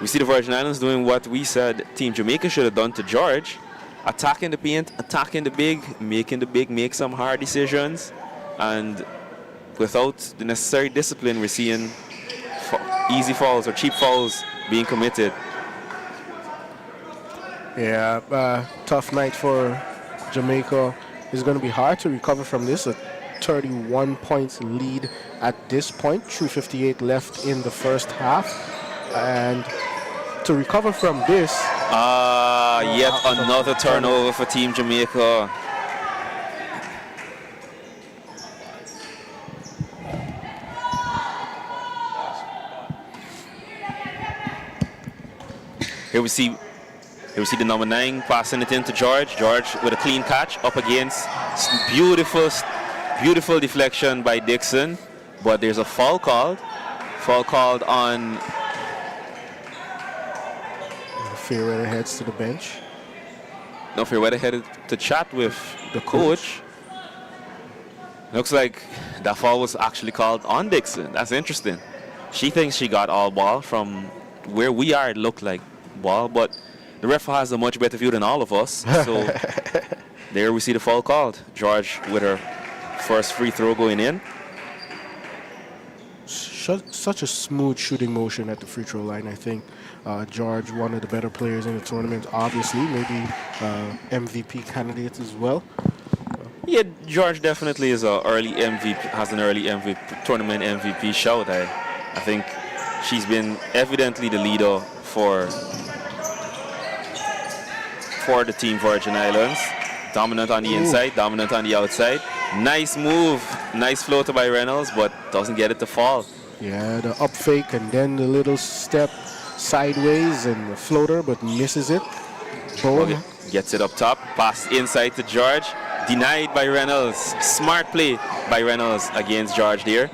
We see the Virgin Islands doing what we said Team Jamaica should have done to George. Attacking the paint, attacking the big, making the big make some hard decisions. And without the necessary discipline, we're seeing easy fouls or cheap fouls being committed. Yeah, tough night for Jamaica. It's going to be hard to recover from this. A 31 points lead at this point, 2:58 left in the first half. And to recover from this... Yet another turnover for Team Jamaica. Here we see the number 9 passing it into George. George with a clean catch up against. Beautiful deflection by Dixon. But there's a foul called. Foul called on... Fairweather heads to the bench. No, Fairweather headed to chat with the coach. Looks like that foul was actually called on Dixon. That's interesting. She thinks she got all ball from where we are. It looked like ball, but the ref has a much better view than all of us. So there we see the foul called. George with her first free throw going in. Such a smooth shooting motion at the free throw line, I think. George, one of the better players in the tournament, obviously, maybe MVP candidate as well. Yeah, George definitely is an early MVP, has an early MVP, tournament MVP shout. I think she's been evidently the leader for the Team Virgin Islands. Dominant on the inside, dominant on the outside. Nice move, nice floater by Reynolds, but doesn't get it to fall. Yeah, the up fake and then the little step sideways and the floater, but misses it. Okay. Gets it up top, pass inside to George, denied by Reynolds. Smart play by Reynolds against George there.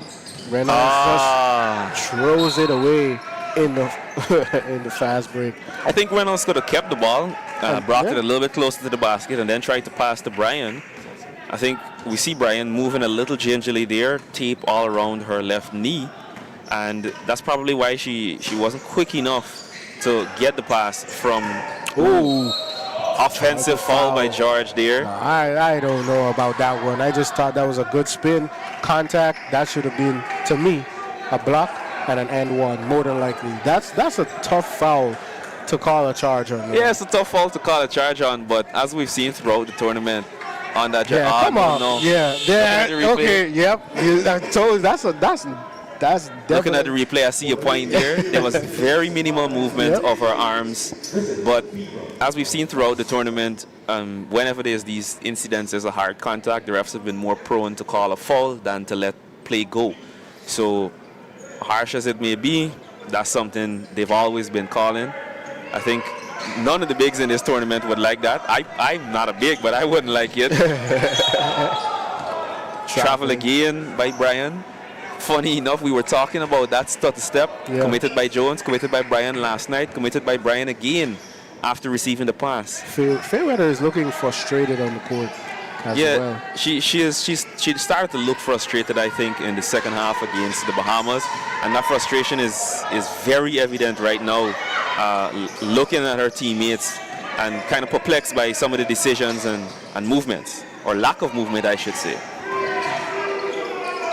Reynolds just throws it away in the in the fast break. I think Reynolds could have kept the ball, brought it a little bit closer to the basket, and then tried to pass to Brian. I think we see Brian moving a little gingerly there, tape all around her left knee. And that's probably why she wasn't quick enough to get the pass from offensive foul by George there. I don't know about that one. I just thought that was a good spin contact. That should have been, to me, a block and an and one, more than likely. That's a tough foul to call a charge on. Yeah, it's a tough foul to call a charge on, but as we've seen throughout the tournament, on that. Yeah, come on. No. Yeah, okay, yep. I told you, that's looking at the replay, I see a point there. There was very minimal movement of her arms, but as we've seen throughout the tournament, whenever there's these incidences of hard contact, the refs have been more prone to call a foul than to let play go. So harsh as it may be, that's something they've always been calling. I think none of the bigs in this tournament would like that. I'm not a big, but I wouldn't like it. Travel again by Brian. Funny enough, we were talking about that stutter step committed by Jones, committed by Brian last night, committed by Brian again after receiving the pass. Fairweather is looking frustrated on the court as well. She started to look frustrated, I think, in the second half against the Bahamas, and that frustration is very evident right now. Looking at her teammates and kind of perplexed by some of the decisions and movements, or lack of movement, I should say.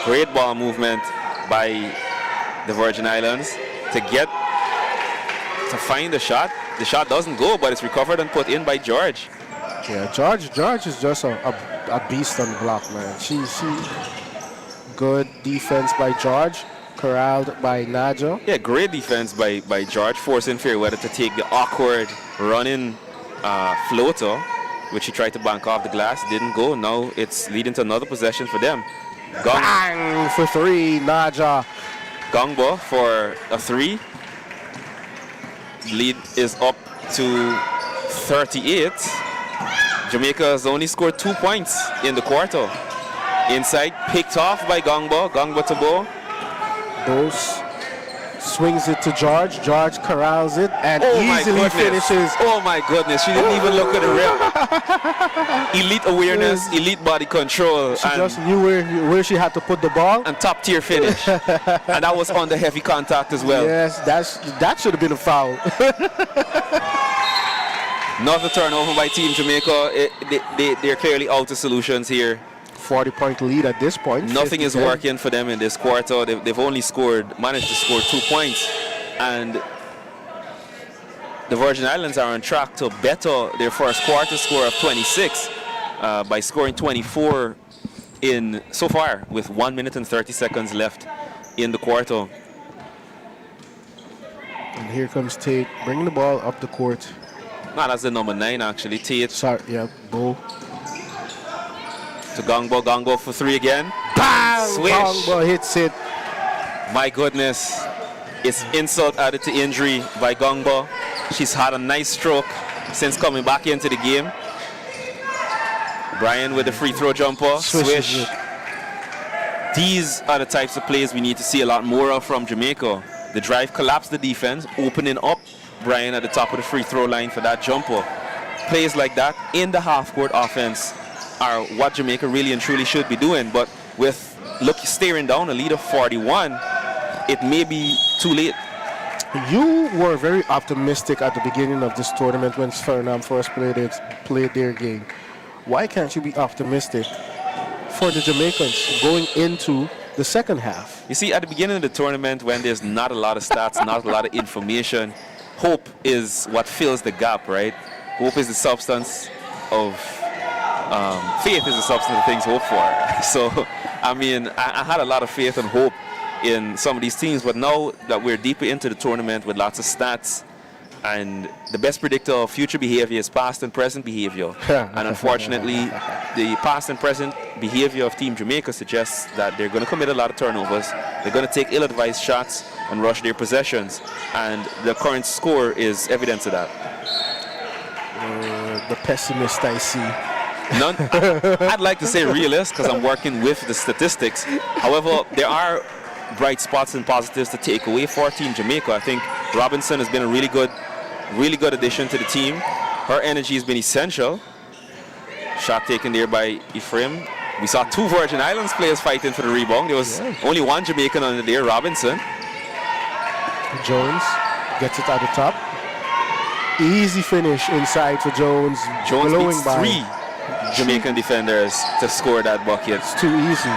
Great ball movement by the Virgin Islands to find the shot. The shot doesn't go, but it's recovered and put in by George. Yeah, George is just a beast on the block, man. She good defense by George, corralled by Naja. Yeah, great defense by George, forcing Fairweather to take the awkward running floater, which he tried to bank off the glass. Didn't go. Now it's leading to another possession for them. Bang for three, Naja. Gongbo for a three. Lead is up to 38. Jamaica has only scored 2 points in the quarter. Inside, picked off by Gongbo. Gongbo to Bo. Bo's Swings it to George. George corrals it and easily finishes. Oh my goodness, she didn't even look at the rim. Elite awareness, elite body control. She just knew where she had to put the ball. And top tier finish. And that was under heavy contact as well. Yes, that should have been a foul. Another turnover by Team Jamaica. They're clearly out of solutions here. 40-point lead at this point. Nothing is working for them in this quarter. They've only managed to score 2 points. And the Virgin Islands are on track to better their first quarter score of 26 by scoring 24 so far with 1 minute and 30 seconds left in the quarter. And here comes Tate bringing the ball up the court. No, that's the number 9 actually. Tate. Sorry, yeah, Bo. To Gongbo. Gongbo for 3 again. Bang! Swish. Gongbo hits it. My goodness. It's insult added to injury by Gongbo. She's had a nice stroke since coming back into the game. Brian with the free throw jumper. Swish. These are the types of plays we need to see a lot more of from Jamaica. The drive collapsed the defense, opening up Brian at the top of the free throw line for that jumper. Plays like that in the half-court offense are what Jamaica really and truly should be doing. But with staring down a lead of 41, it may be too late. You were very optimistic at the beginning of this tournament when Suriname first played their game. Why can't you be optimistic for the Jamaicans going into the second half? You see, at the beginning of the tournament, when there's not a lot of stats, not a lot of information, hope is what fills the gap, right? Hope is the substance of faith is the substance of things hoped for. So, I mean, I had a lot of faith and hope in some of these teams, but now that we're deeper into the tournament with lots of stats, and the best predictor of future behavior is past and present behavior. And unfortunately, the past and present behavior of Team Jamaica suggests that they're going to commit a lot of turnovers. They're going to take ill-advised shots and rush their possessions. And the current score is evidence of that. The pessimist I see. I'd like to say realist because I'm working with the statistics. However, there are bright spots and positives to take away for Team Jamaica. I think Robinson has been a really good addition to the team. Her energy has been essential. Shot taken there by Ephraim. We saw 2 Virgin Islands players fighting for the rebound. There was only 1 Jamaican under there, Robinson. Jones gets it at the top. Easy finish inside for Jones. Jones beats 3 Jamaican defenders to score that bucket. It's too easy.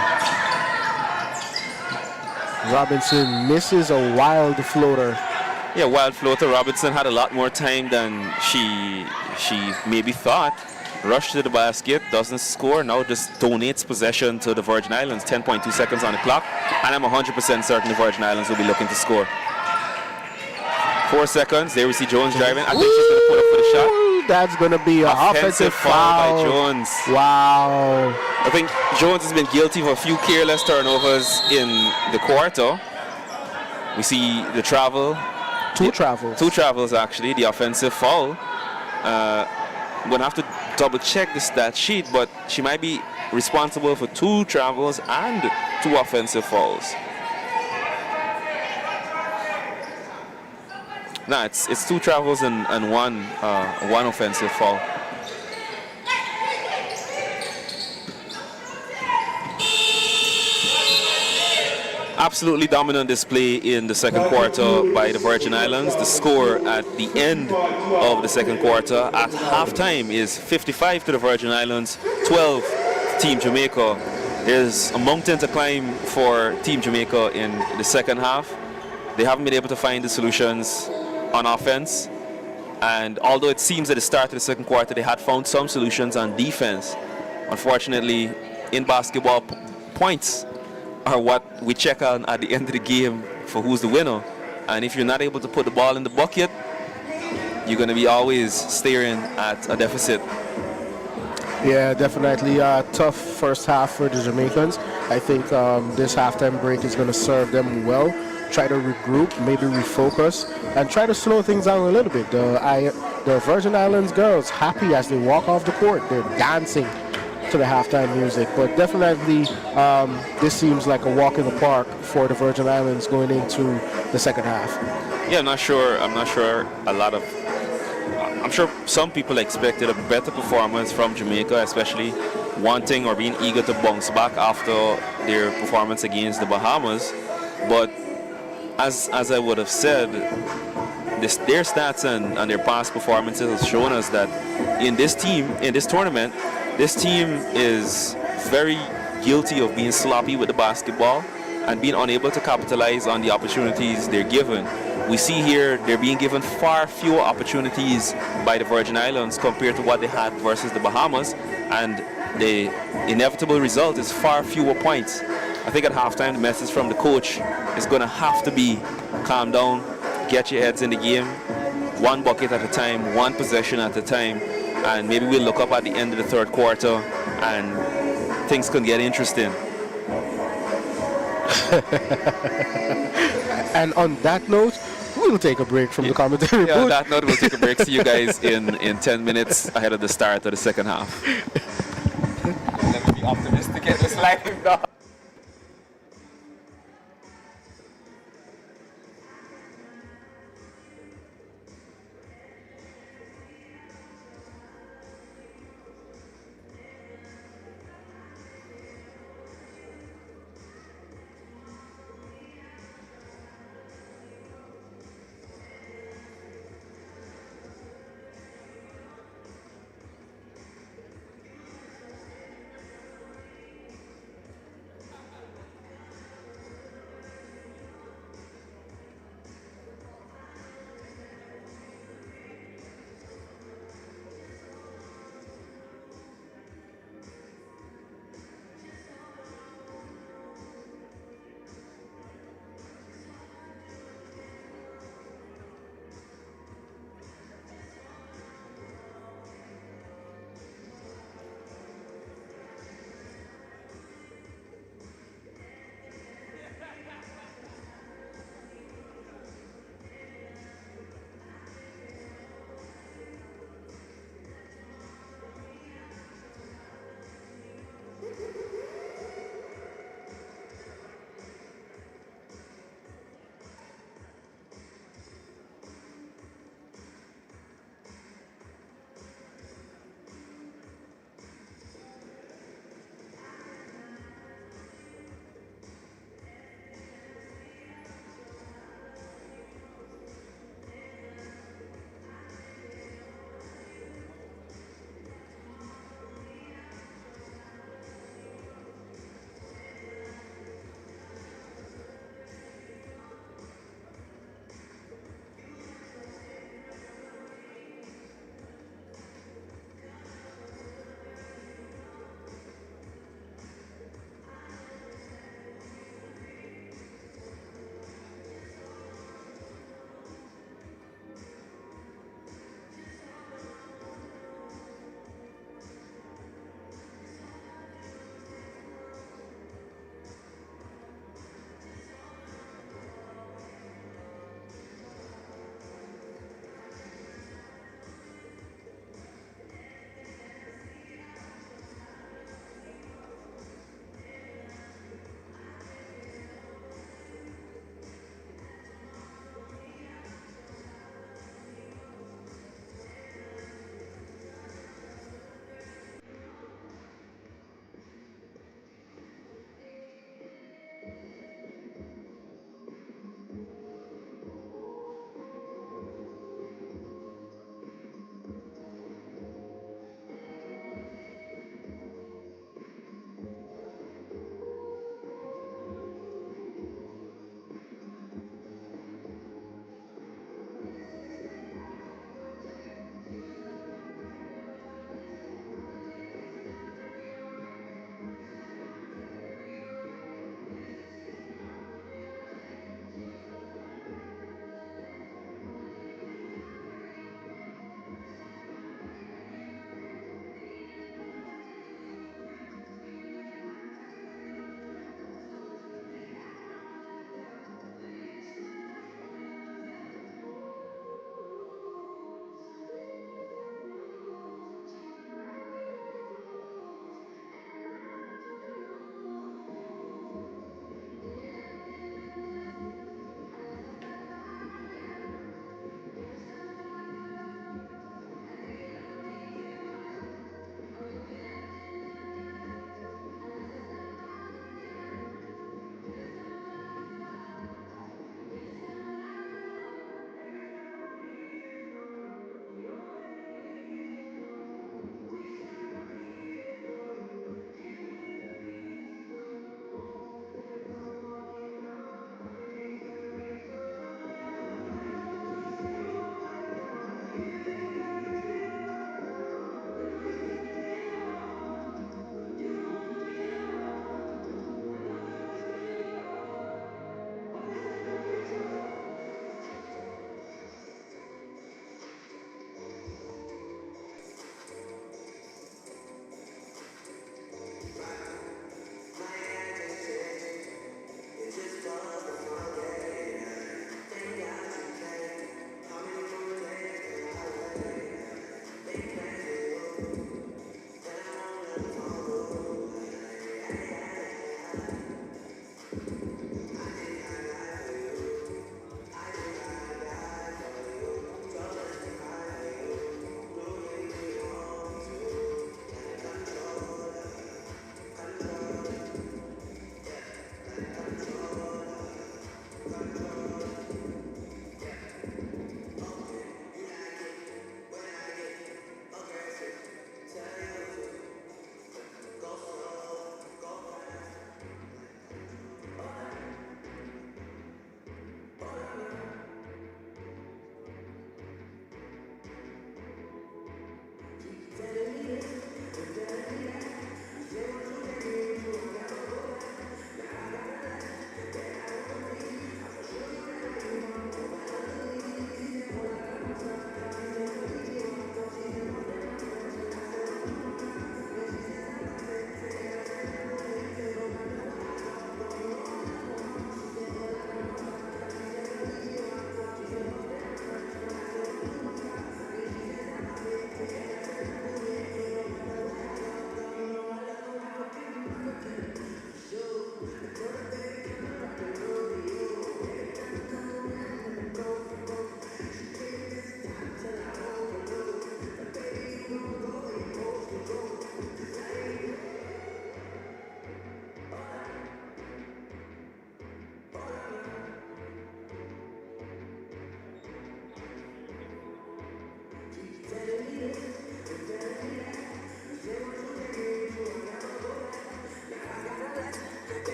Robinson misses a wild floater. Yeah, wild floater. Robinson had a lot more time than she maybe thought. Rushed to the basket, doesn't score, now just donates possession to the Virgin Islands. 10.2 seconds on the clock, and I'm 100% certain the Virgin Islands will be looking to score. 4 seconds, there we see Jones driving. I think she's going to put up for the shot. That's going to be an offensive foul by Jones. Wow. I think Jones has been guilty of a few careless turnovers in the quarter. We see the travel. 2 travels. 2 travels, actually. The offensive foul. I'm going to have to double check the stat sheet, but she might be responsible for 2 travels and 2 offensive fouls. No, it's 2 travels and one offensive foul. Absolutely dominant display in the second quarter by the Virgin Islands. The score at the end of the second quarter at halftime is 55 to the Virgin Islands, 12 to Team Jamaica. There's a mountain to climb for Team Jamaica in the second half. They haven't been able to find the solutions on offense. And although it seems at the start of the second quarter they had found some solutions on defense, unfortunately, in basketball, points are what we check on at the end of the game for who's the winner. And if you're not able to put the ball in the bucket, you're going to be always staring at a deficit. Yeah, definitely a tough first half for the Jamaicans. I think this halftime break is going to serve them well. Try to regroup, maybe refocus, and try to slow things down a little bit. The Virgin Islands girls happy as they walk off the court. They're dancing. to the halftime music. But definitely, this seems like a walk in the park for the Virgin Islands going into the second half. Yeah, I'm not sure. I'm sure some people expected a better performance from Jamaica, especially wanting or being eager to bounce back after their performance against the Bahamas. But as I would have said, their stats and their past performances have shown us that in this tournament, this team is very guilty of being sloppy with the basketball and being unable to capitalize on the opportunities they're given. We see here they're being given far fewer opportunities by the Virgin Islands compared to what they had versus the Bahamas, and the inevitable result is far fewer points. I think at halftime the message from the coach is going to have to be calm down, get your heads in the game, one bucket at a time, one possession at a time, and maybe we'll look up at the end of the third quarter and things can get interesting. And on that note, we'll take a break from the commentary booth. On that note, we'll take a break. See you guys in 10 minutes ahead of the start of the second half. Let me be optimistic at this live now.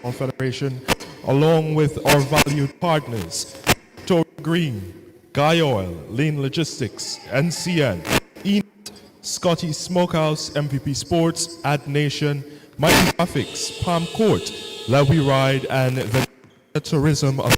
Confederation, along with our valued partners, Victoria Green, Guy Oil, Lane Logistics, NCN, Enid, Scotty Smokehouse, MVP Sports, Ad Nation, Mighty Graphics, Palm Court, Lewy Ride, and the Tourism of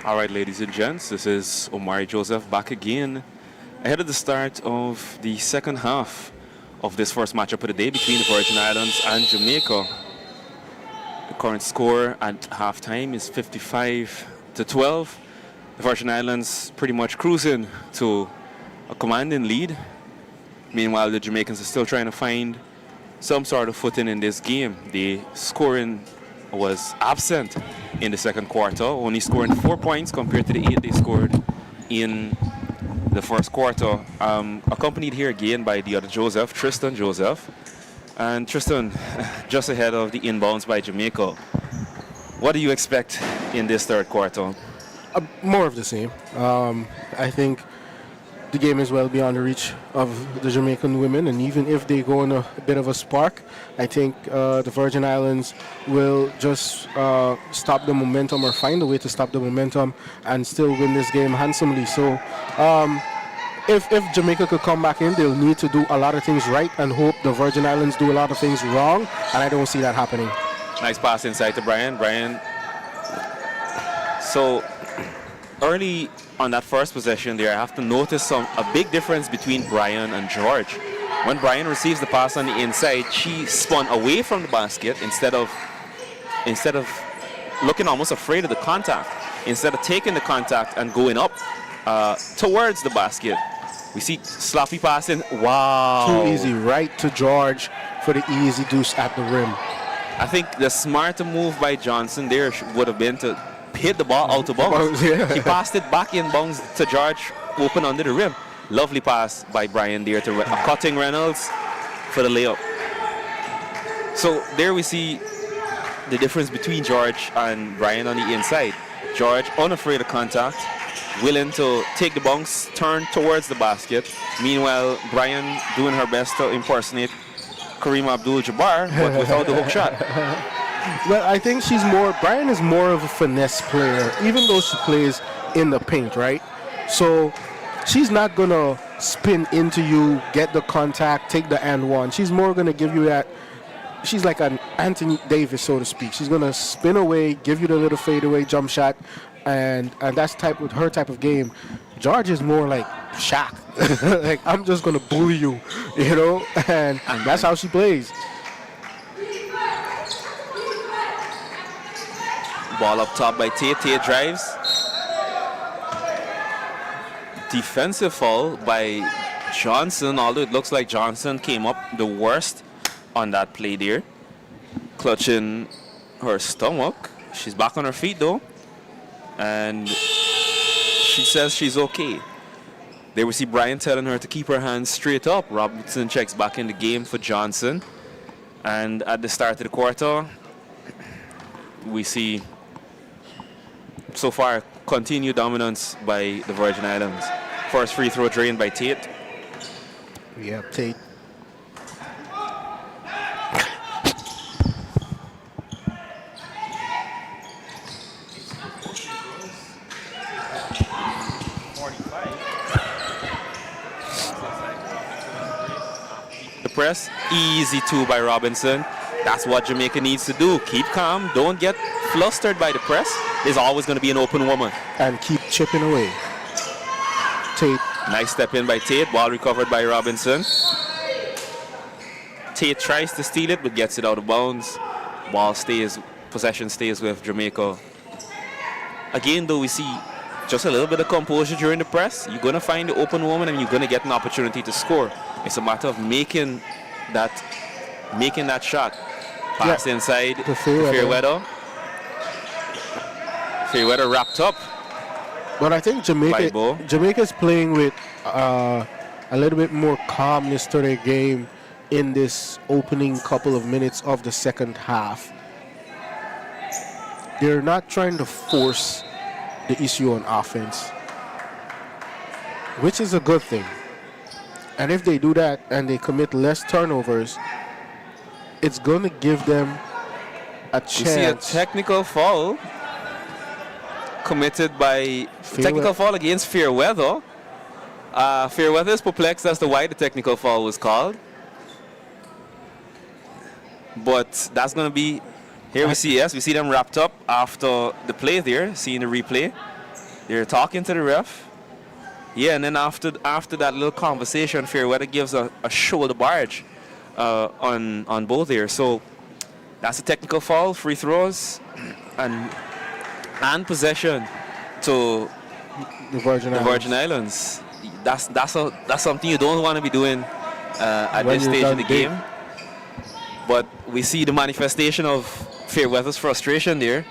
All right, ladies and gents, this is Omari Joseph back again ahead of the start of the second half of this first matchup of the day between the Virgin Islands and Jamaica. The current score at halftime is 55-12. The Virgin Islands pretty much cruising to a commanding lead. Meanwhile, the Jamaicans are still trying to find some sort of footing in this game. The scoring was absent in the second quarter, only scoring 4 points compared to the 8 they scored in the first quarter. Accompanied here again by the other Joseph, Tristan Joseph. And Tristan, just ahead of the inbounds by Jamaica, what do you expect in this third quarter? More of the same. I think the game is well beyond the reach of the Jamaican women, and even if they go on a bit of a spark, I think the Virgin Islands will just stop the momentum or find a way to stop the momentum and still win this game handsomely. So if Jamaica could come back in, they'll need to do a lot of things right and hope the Virgin Islands do a lot of things wrong, and I don't see that happening. Nice pass inside to Brian. So early on that first possession there, I have to notice a big difference between Brian and George. When Brian receives the pass on the inside, she spun away from the basket instead of looking almost afraid of the contact. Instead of taking the contact and going up towards the basket, we see sloppy passing. Wow. Too easy, right to George for the easy deuce at the rim. I think the smarter move by Johnson there would have been to hit the ball out of bounds. He passed it back in bounds to George, open under the rim. Lovely pass by Brian there to cutting Reynolds for the layup. So there we see the difference between George and Brian on the inside. George unafraid of contact, willing to take the bounce, turn towards the basket. Meanwhile, Brian doing her best to impersonate Kareem Abdul-Jabbar, but without the hook shot. Well, I think Brian is more of a finesse player, even though she plays in the paint, right? So she's not going to spin into you, get the contact, take the and one. She's more going to give you that. She's like an Anthony Davis, so to speak. She's going to spin away, give you the little fadeaway jump shot, and that's with her type of game. George is more like Shaq. Like, I'm just going to bully you, you know, and that's how she plays. Ball up top by Tate. Tate drives. Defensive foul by Johnson, although it looks like Johnson came up the worst on that play there. Clutching her stomach. She's back on her feet though. And she says she's okay. There we see Brian telling her to keep her hands straight up. Robinson checks back in the game for Johnson. And at the start of the quarter, we see so far continued dominance by the Virgin Islands. First free throw drained by Tate. Yeah, Tate. The press, easy two by Robinson. That's what Jamaica needs to do. Keep calm, don't get flustered by the press. There's always going to be an open woman. And keep chipping away. Tate. Nice step in by Tate, ball recovered by Robinson. Tate tries to steal it, but gets it out of bounds. Possession stays with Jamaica. Again, though, we see just a little bit of composure during the press. You're going to find the open woman and you're going to get an opportunity to score. It's a matter of making that shot. Pass inside to Fairweather. Fairweather wrapped up. But I think Jamaica's playing with a little bit more calmness to their game in this opening couple of minutes of the second half. They're not trying to force the issue on offense, which is a good thing. And if they do that and they commit less turnovers, it's going to give them a chance. We see a technical foul committed by technical foul against Fairweather. Fairweather is perplexed as to why the technical foul was called. But that's going to be, here we see them wrapped up after the play there, seeing the replay. They're talking to the ref. Yeah, and then after that little conversation, Fairweather gives a shoulder barge on both there. So that's a technical foul, free throws, and possession to the Virgin Islands. That's something you don't want to be doing at this stage in the game. But we see the manifestation of Fairweather's frustration there.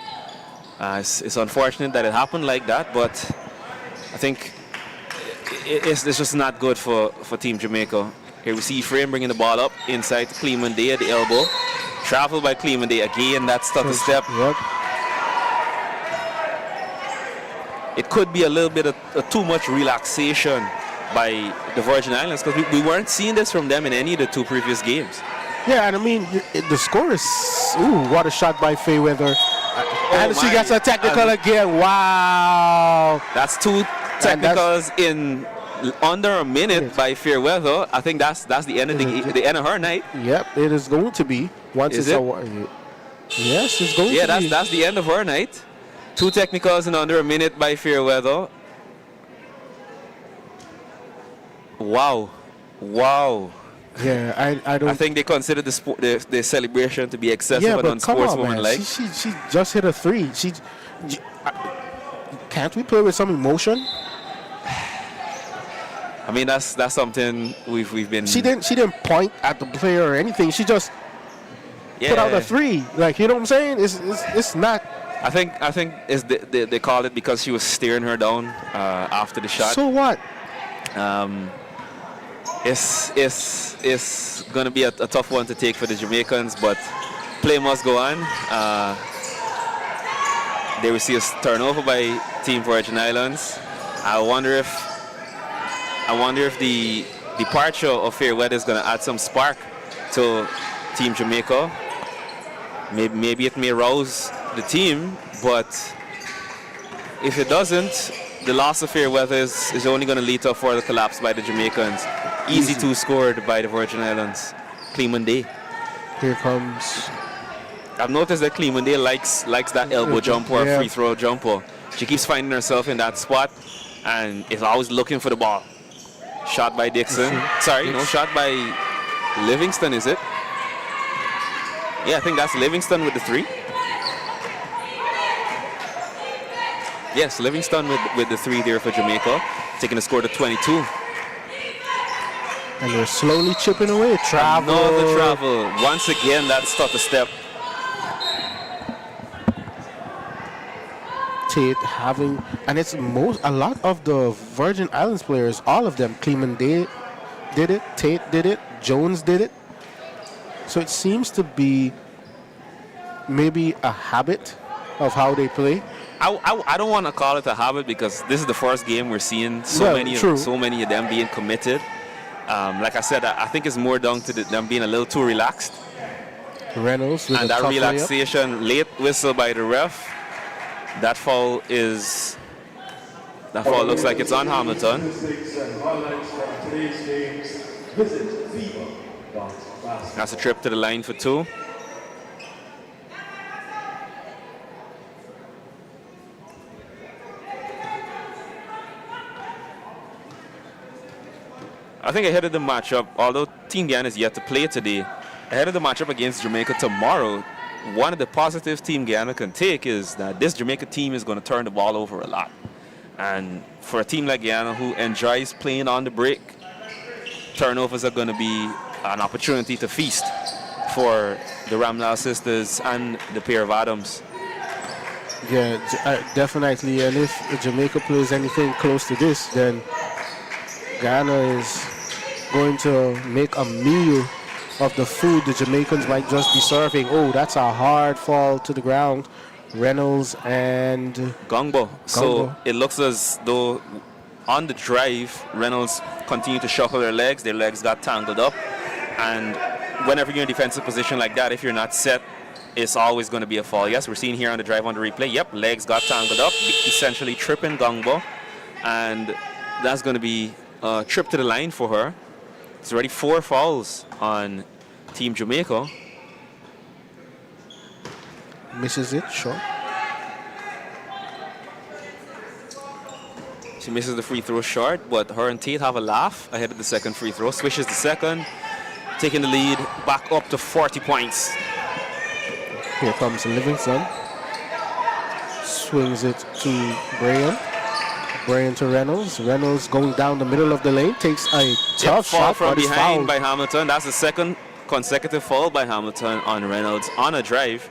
It's unfortunate that it happened like that, but I think it's just not good for Team Jamaica. Here we see Frame bringing the ball up inside to Cleveland Day at the elbow. Travel by Cleveland Day again. That stutter step. Yep. It could be a little bit of too much relaxation by the Virgin Islands, because we weren't seeing this from them in any of the two previous games. Yeah, and I mean, the score is, what a shot by Fairweather. And she gets a technical again. Wow. That's two technicals in under a minute by Fairweather. I think that's the end of the end of her night. Yep, it is going to be. Once is it's it? Yes, it's going to be. Yeah, that's the end of her night. Two technicals in under a minute by Fairweather. Wow. Yeah, I think they consider the celebration to be excessive and unsportsmanlike. She just hit a three. Can't we play with some emotion? I mean, that's something we've been. She didn't point at the player or anything. She just put out a three. Like, you know what I'm saying? It's not. I think they called it because she was staring her down after the shot. So what? It's going to be a tough one to take for the Jamaicans, but play must go on. There we see a turnover by Team Virgin Islands. I wonder if the departure of Fairweather is going to add some spark to Team Jamaica. Maybe it may rouse the team, but if it doesn't, the loss of Fairweather is only going to lead to a further collapse by the Jamaicans. Easy 2 scored by the Virgin Islands. Cleveland Day. Here comes. I've noticed that Cleveland Day likes that elbow jumper or free throw jumper. She keeps finding herself in that spot and is always looking for the ball. Shot by Dixon. Sorry, no, shot by Livingston, is it? Yeah, I think that's Livingston with the 3. Yes, Livingston with the 3 there for Jamaica, taking the score to 22. And they're slowly chipping away. Travel. Another travel. Once again, that stutter step. Tate having, and it's a lot of the Virgin Islands players, all of them. Cleveland did it, Tate did it, Jones did it. So it seems to be maybe a habit of how they play. I don't want to call it a habit because this is the first game we're seeing so many of them being committed. Like I said, I think it's more down to them being a little too relaxed. Reynolds with and that relaxation, late whistle by the ref. That foul looks like it's on Hamilton. That's a trip to the line for 2. I think ahead of the matchup, although Team Guyana is yet to play today, ahead of the matchup against Jamaica tomorrow, one of the positives Team Guyana can take is that this Jamaica team is going to turn the ball over a lot. And for a team like Guyana who enjoys playing on the break, turnovers are going to be an opportunity to feast for the Ramlal sisters and the pair of Adams. Yeah, definitely. And if Jamaica plays anything close to this, then Guyana is going to make a meal of the food the Jamaicans might just be serving. Oh, that's a hard fall to the ground. Reynolds and Gongbo. So it looks as though on the drive, Reynolds continued to shuffle their legs. Their legs got tangled up. And whenever you're in a defensive position like that, if you're not set, it's always going to be a fall. Yes, we're seeing here on the drive on the replay. Yep, legs got tangled up, essentially tripping Gongbo. And that's going to be a trip to the line for her. It's already 4 fouls on Team Jamaica. Misses it, short. She misses the free throw short, but her and Tate have a laugh ahead of the second free throw. Swishes the second, taking the lead back up to 40 points. Here comes Livingston. Swings it to Brian. Brian to Reynolds. Reynolds going down the middle of the lane. Takes a tough shot from behind by Hamilton. That's the second consecutive foul by Hamilton on Reynolds on a drive.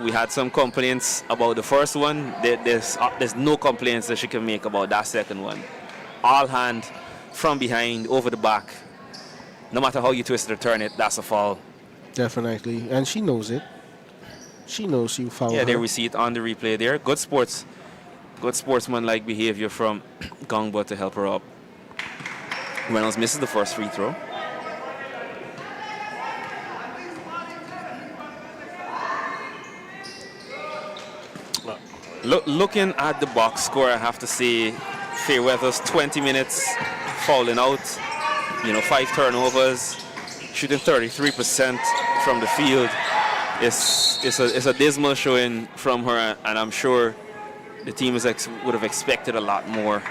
We had some complaints about the first one. There's no complaints that she can make about that second one. All hand from behind over the back. No matter how you twist it or turn it, that's a foul. Definitely. And she knows it. She knows she fouled her. There we see it on the replay there. Good sportsman-like behavior from Gongbo to help her up. Reynolds misses the first free throw. Looking at the box score, I have to say Fairweather's 20 minutes fouling out, 5 turnovers, shooting 33% from the field. It's a dismal showing from her, and I'm sure the team would have expected a lot more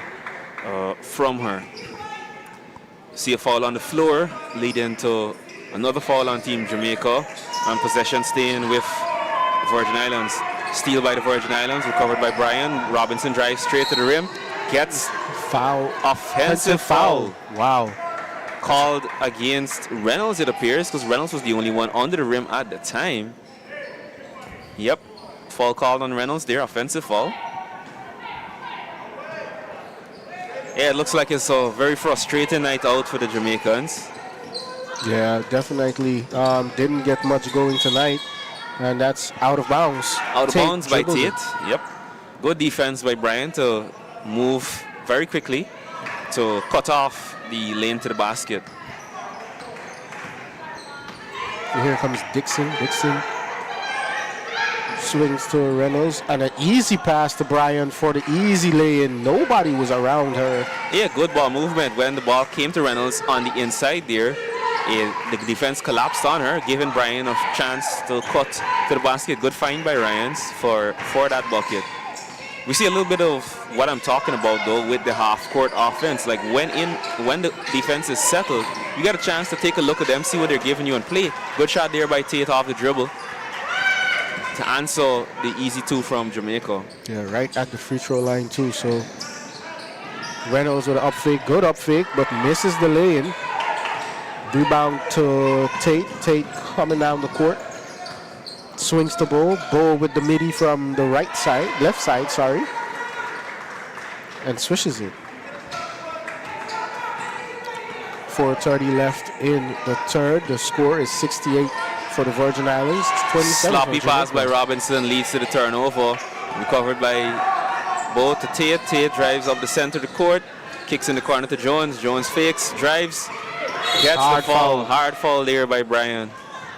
from her. See a foul on the floor, leading to another foul on Team Jamaica, and possession staying with the Virgin Islands. Steal by the Virgin Islands, recovered by Brian. Robinson drives straight to the rim, gets offensive foul. Wow. Called against Reynolds, it appears, because Reynolds was the only one under the rim at the time. Yep, foul called on Reynolds there, offensive foul. Yeah, it looks like it's a very frustrating night out for the Jamaicans. Yeah, definitely didn't get much going tonight. And that's out of bounds. Out of bounds by Tate. Yep. Good defense by Brian to move very quickly to cut off the lane to the basket. Here comes Dixon. Dixon swings to Reynolds, and an easy pass to Bryan for the easy lay-in. Nobody was around her. Yeah, good ball movement. When the ball came to Reynolds on the inside there, the defense collapsed on her, giving Bryan a chance to cut to the basket. Good find by Ryans for that bucket. We see a little bit of what I'm talking about, though, with the half-court offense. Like, when the defense is settled, you get a chance to take a look at them, see what they're giving you, and play. Good shot there by Tate off the dribble to answer the easy two from Jamaica. Yeah, right at the free throw line, too. So Reynolds with an up fake, good up fake, but misses the lay-in. Rebound to Tate. Tate coming down the court. Swings to Bo. Bo with the midi from the left side, sorry. And swishes it. 4:30 left in the third. The score is 68 for the Virgin Islands. 27. Sloppy pass by Robinson leads to the turnover. Recovered by Bo to Tate. Tate drives up the center of the court. Kicks in the corner to Jones. Jones fakes, drives. Gets the foul. Hard foul there by Bryan.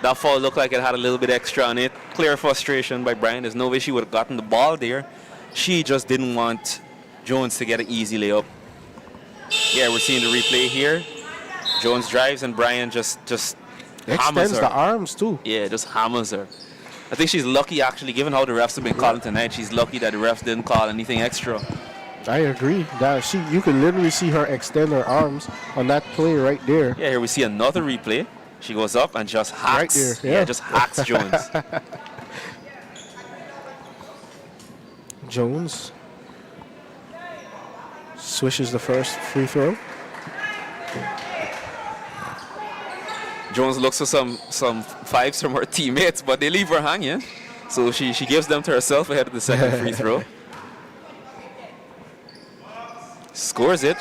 That foul looked like it had a little bit extra on it. Clear frustration by Bryan. There's no way she would have gotten the ball there. She just didn't want Jones to get an easy layup. Yeah, we're seeing the replay here. Jones drives and Bryan just hammers her. The arms too. Yeah, just hammers her. I think she's lucky, actually, given how the refs have been calling tonight. She's lucky that the refs didn't call anything extra. I agree. You can literally see her extend her arms on that play right there. Yeah, here we see another replay. She goes up and just hacks. Right there, yeah, just hacks Jones. Jones swishes the first free throw. Jones looks for some fives from her teammates, but they leave her hanging. So she gives them to herself ahead of the second free throw. Scores it.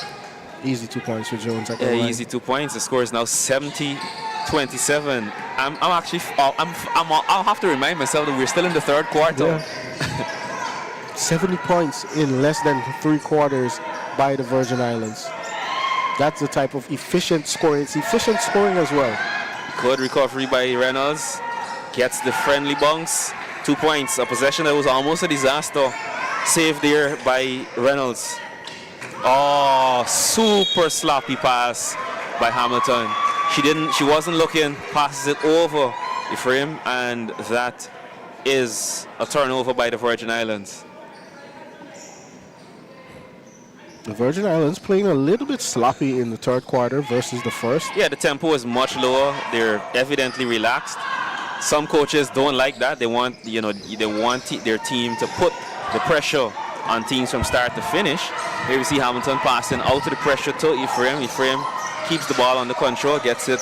Easy 2 points for Jones. Yeah, easy 2 points. The score is now 70-27. I'll have to remind myself that we're still in the third quarter. Yeah. 70 points in less than 3 quarters by the Virgin Islands. That's the type of efficient scoring. It's efficient scoring as well. Good recovery by Reynolds. Gets the friendly bounce. 2 points. A possession that was almost a disaster. Saved there by Reynolds. Oh, super sloppy pass by Hamilton. She wasn't looking, passes it over Ephraim, and that is a turnover by the Virgin Islands. The Virgin Islands playing a little bit sloppy in the third quarter versus the first. Yeah, the tempo is much lower. They're evidently relaxed. Some coaches don't like that. They want, their team to put the pressure on teams from start to finish. Here we see Hamilton passing out of the pressure to Ephraim. Ephraim keeps the ball under control, gets it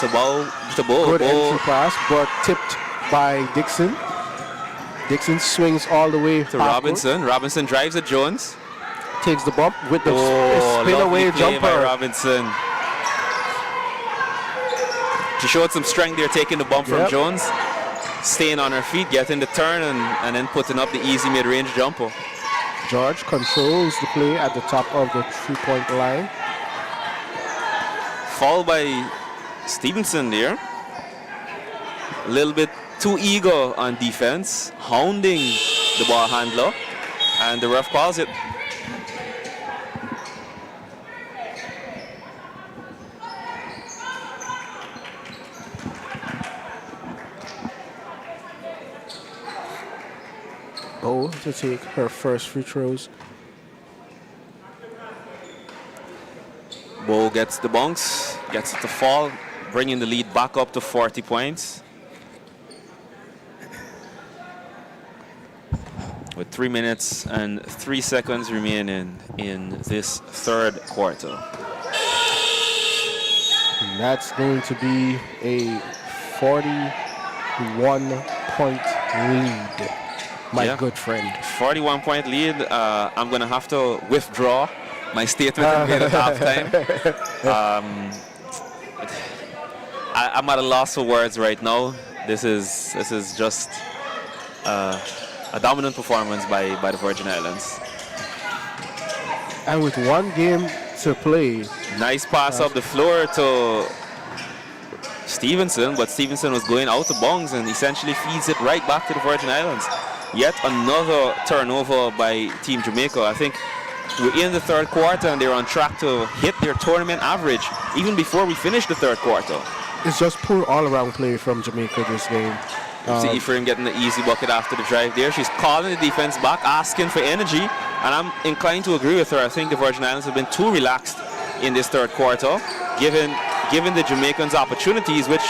to Bo. Good entry pass, but tipped by Dixon. Dixon swings all the way to Robinson. Robinson drives at Jones. Takes the bump with the spin away jumper. By Robinson. She showed some strength there, taking the bump from Jones. Staying on her feet, getting the turn, and then putting up the easy mid-range jumper. George controls the play at the top of the three-point line. Foul by Stevenson there. A little bit too eager on defense, hounding the ball handler, and the ref calls it. Bo to take her first free throws. Bo gets the bounce, gets it to fall, bringing the lead back up to 40 points. With 3 minutes and 3 seconds remaining in this third quarter. And that's going to be a 41-point lead. My good friend. 41-point lead. I'm going to have to withdraw my statement I made at halftime. I'm at a loss for words right now. This is just a dominant performance by the Virgin Islands. And with 1 game to play. Nice pass up the floor to Stevenson, but Stevenson was going out of bounds and essentially feeds it right back to the Virgin Islands. Yet another turnover by Team Jamaica. I think we're in the third quarter and they're on track to hit their tournament average even before we finish the third quarter. It's just poor all-around play from Jamaica this game. See Ephraim getting the easy bucket after the drive there. She's calling the defense back, asking for energy, and I'm inclined to agree with her. I think the Virgin Islands have been too relaxed in this third quarter, given the Jamaicans opportunities, which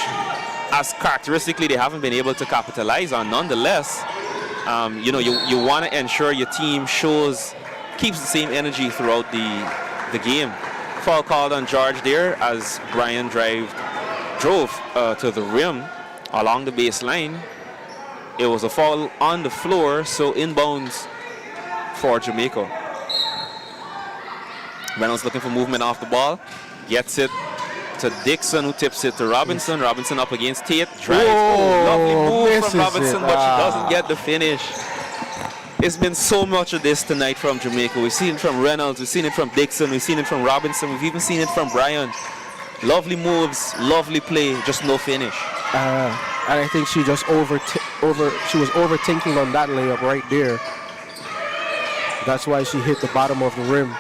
as characteristically they haven't been able to capitalize on. Nonetheless, you want to ensure your team keeps the same energy throughout the game. Foul called on George there as Brian drove to the rim along the baseline. It was a foul on the floor, so inbounds for Jamaica. Reynolds looking for movement off the ball, gets it to Dixon, who tips it to Robinson. Robinson up against Tate, drives. Lovely move from Robinson, but she doesn't get the finish. It's been so much of this tonight from Jamaica. We've seen it from Reynolds, we've seen it from Dixon, we've seen it from Robinson, we've even seen it from Brian. Lovely moves, lovely play, just no finish. And I think she just she was overthinking on that layup right there. That's why she hit the bottom of the rim.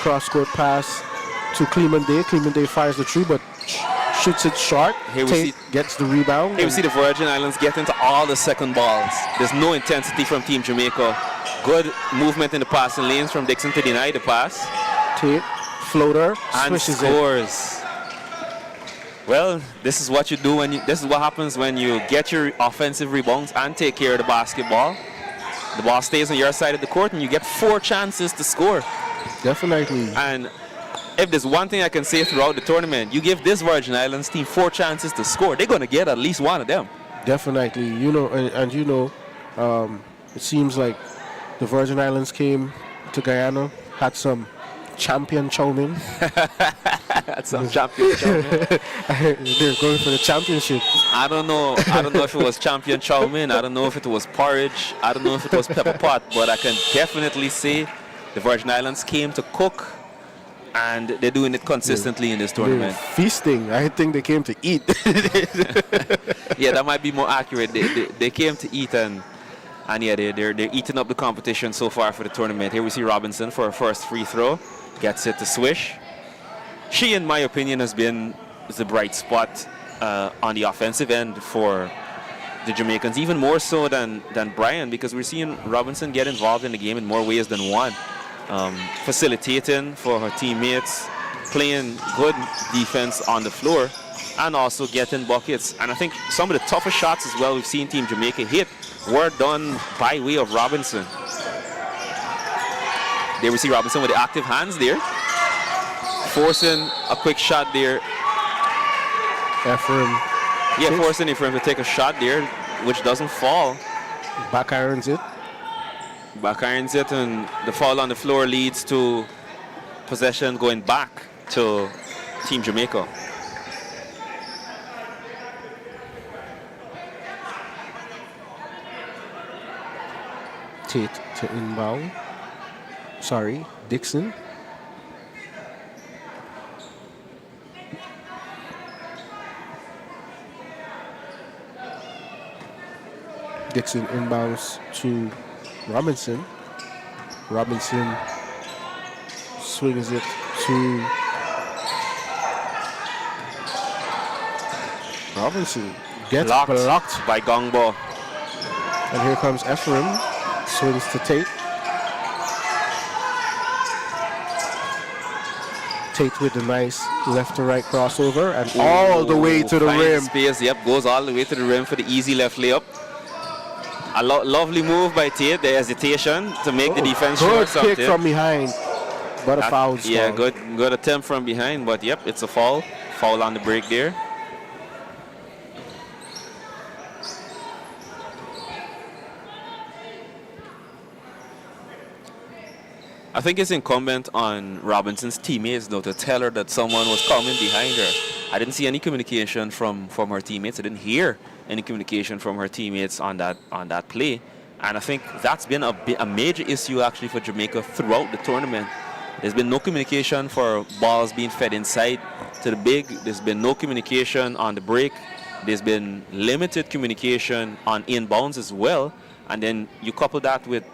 Cross-court pass to Cleveland Day. Cleveland Day fires the three, but shoots it short. Tate gets the rebound. Here we see the Virgin Islands get into all the second balls. There's no intensity from Team Jamaica. Good movement in the passing lanes from Dixon to deny the pass. Tate, floater, and scores. Well, this is what you do this is what happens when you get your offensive rebounds and take care of the basketball. The ball stays on your side of the court and you get 4 chances to score. Definitely. And if there's one thing I can say throughout the tournament, you give this Virgin Islands team 4 chances to score, they're going to get at least one of them. Definitely. It seems like the Virgin Islands came to Guyana, had some champion chow mein. That's some champion chow mein. They're going for the championship. I don't know if it was champion chow mein. I don't know if it was porridge. I don't know if it was pepper pot. But I can definitely say the Virgin Islands came to cook, and they're doing it consistently in this tournament. Feasting. I think they came to eat. Yeah, that might be more accurate. They came to eat, and yeah, they're eating up the competition so far for the tournament. Here we see Robinson for her first free throw. Gets it to Swish. She, in my opinion, has been the bright spot on the offensive end for the Jamaicans, even more so than Brian, because we're seeing Robinson get involved in the game in more ways than one. Facilitating for her teammates, playing good defense on the floor, and also getting buckets. And I think some of the tougher shots as well we've seen Team Jamaica hit were done by way of Robinson. There we see Robinson with the active hands there, forcing a quick shot there. Ephraim. Yeah, forcing Ephraim to take a shot there, which doesn't fall. Back irons it. Back irons it, and the foul on the floor leads to possession going back to Team Jamaica. Tate to inbound. Sorry, Dixon. Dixon inbounds to Robinson. Robinson swings it to Robinson. Gets blocked by Gongbo. And here comes Ephraim. Swings to Tate. Tate with the nice left to right crossover and all the way to the rim. Space, yep, goes all the way to the rim for the easy left layup. A lovely move by Tate, the hesitation to make the defense short. Good kick from behind, but a foul. Yeah, good attempt from behind, but yep, it's a foul. Foul on the break there. I think it's incumbent on Robinson's teammates, though, to tell her that someone was coming behind her. I didn't see any communication from her teammates. I didn't hear any communication from her teammates on that play. And I think that's been a major issue, actually, for Jamaica throughout the tournament. There's been no communication for balls being fed inside to the big. There's been no communication on the break. There's been limited communication on inbounds as well. And then you couple that with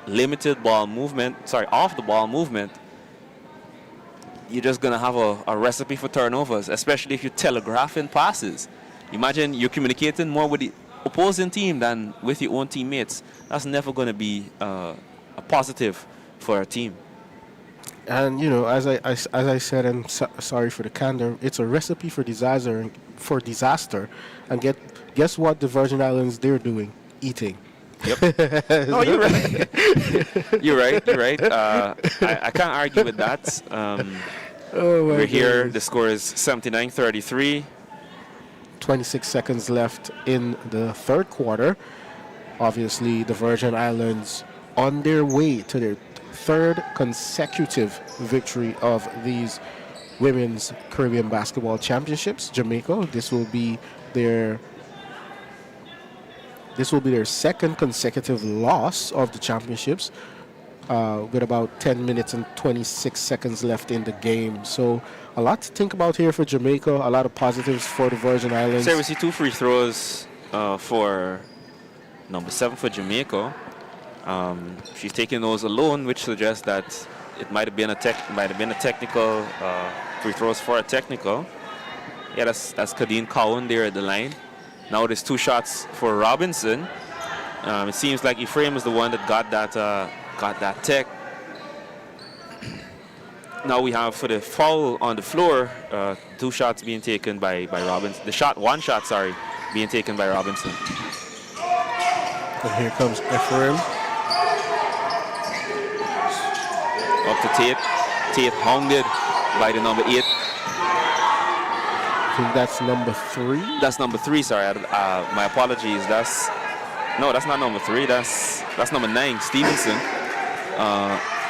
limited ball movement, off the ball movement, you're just going to have a recipe for turnovers, especially if you're telegraphing passes. Imagine you're communicating more with the opposing team than with your own teammates. That's never going to be a positive for a team. And you know, as I said, and sorry for the candor, it's a recipe for disaster. And guess what? The Virgin Islands, they're doing eating. Yep. No, you're right. You're right. I can't argue with that. We're here. The score is 79-33. 26 seconds left in the third quarter. Obviously, the Virgin Islands on their way to their third consecutive victory of these Women's Caribbean Basketball Championships. Jamaica, this will be their second consecutive loss of the championships, with about 10 minutes and 26 seconds left in the game. So a lot to think about here for Jamaica, a lot of positives for the Virgin Islands. So we see 2 free throws for number 7 for Jamaica. She's taking those alone, which suggests that it might have been a technical free throws for a technical. Yeah, that's Kadeen Cowan there at the line. Now there's 2 shots for Robinson. It seems like Ephraim is the one that got that tech. Now we have for the foul on the floor, 2 shots being taken by Robinson. One shot, being taken by Robinson. And here comes Ephraim. Up to Tate. Tate hounded by the number 8. I think that's number 3. That's number 3. Sorry, my apologies. That's not number 3. That's number 9, Stevenson.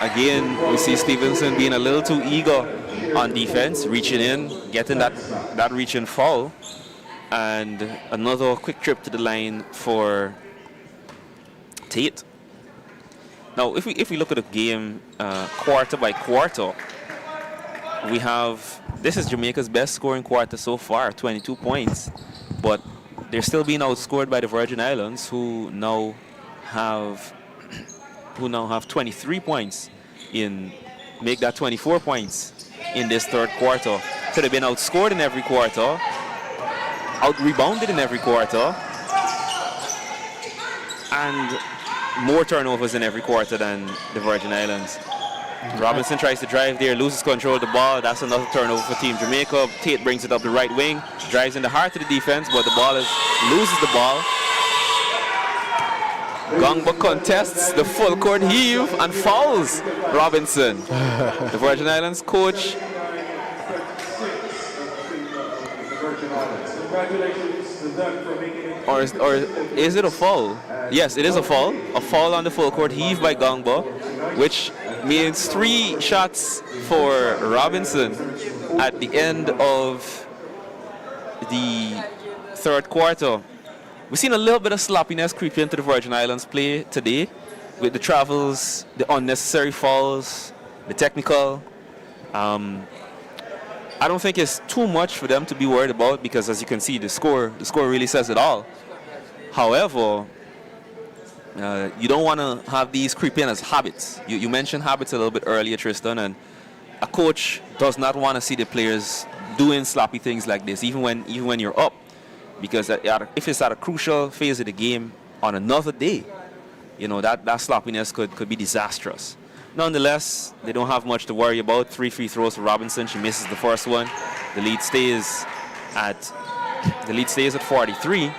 Again, we see Stevenson being a little too eager on defense, reaching in, getting that reach-in foul, and another quick trip to the line for Tate. Now, if we look at the game quarter by quarter, we have, this is Jamaica's best scoring quarter so far, 22 points, but they're still being outscored by the Virgin Islands, who now have 23 points make that 24 points in this third quarter. So they've been outscored in every quarter, out-rebounded in every quarter, and more turnovers in every quarter than the Virgin Islands. Robinson tries to drive there, loses control of the ball. That's another turnover for Team Jamaica. Tate brings it up the right wing, drives in the heart of the defense, but the ball loses the ball. Gongba contests the full court heave and fouls Robinson. The Virgin Islands coach. Or is it a foul? Yes, it is a foul. A foul on the full court heave by Gongba, which means 3 shots for Robinson at the end of the third quarter. We've seen a little bit of sloppiness creep into the Virgin Islands play today with the travels, the unnecessary fouls, the technical. I don't think it's too much for them to be worried about because, as you can see, the score really says it all. However, you don't want to have these creep in as habits. You mentioned habits a little bit earlier, Tristan, and a coach does not want to see the players doing sloppy things like this, even when you're up. Because if it's at a crucial phase of the game on another day, that sloppiness could be disastrous. Nonetheless, they don't have much to worry about. 3 free throws for Robinson. She misses the first one. The lead stays at 43.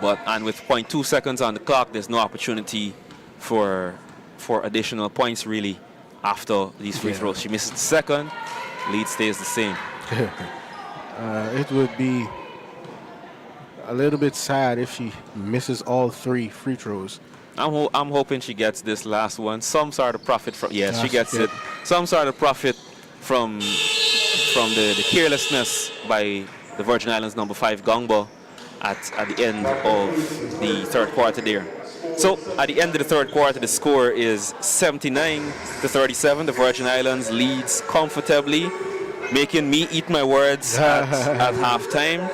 And with 0.2 seconds on the clock, there's no opportunity for additional points really after these free throws. She misses the second. Lead stays the same. It would be a little bit sad if she misses all 3 free throws. I'm hoping she gets this last one. Some sort of profit from she gets it. Some sort of profit from the carelessness by the Virgin Islands number 5 Gongba at the end of the third quarter there. So at the end of the third quarter, the score is 79-37. The Virgin Islands leads comfortably, making me eat my words at halftime.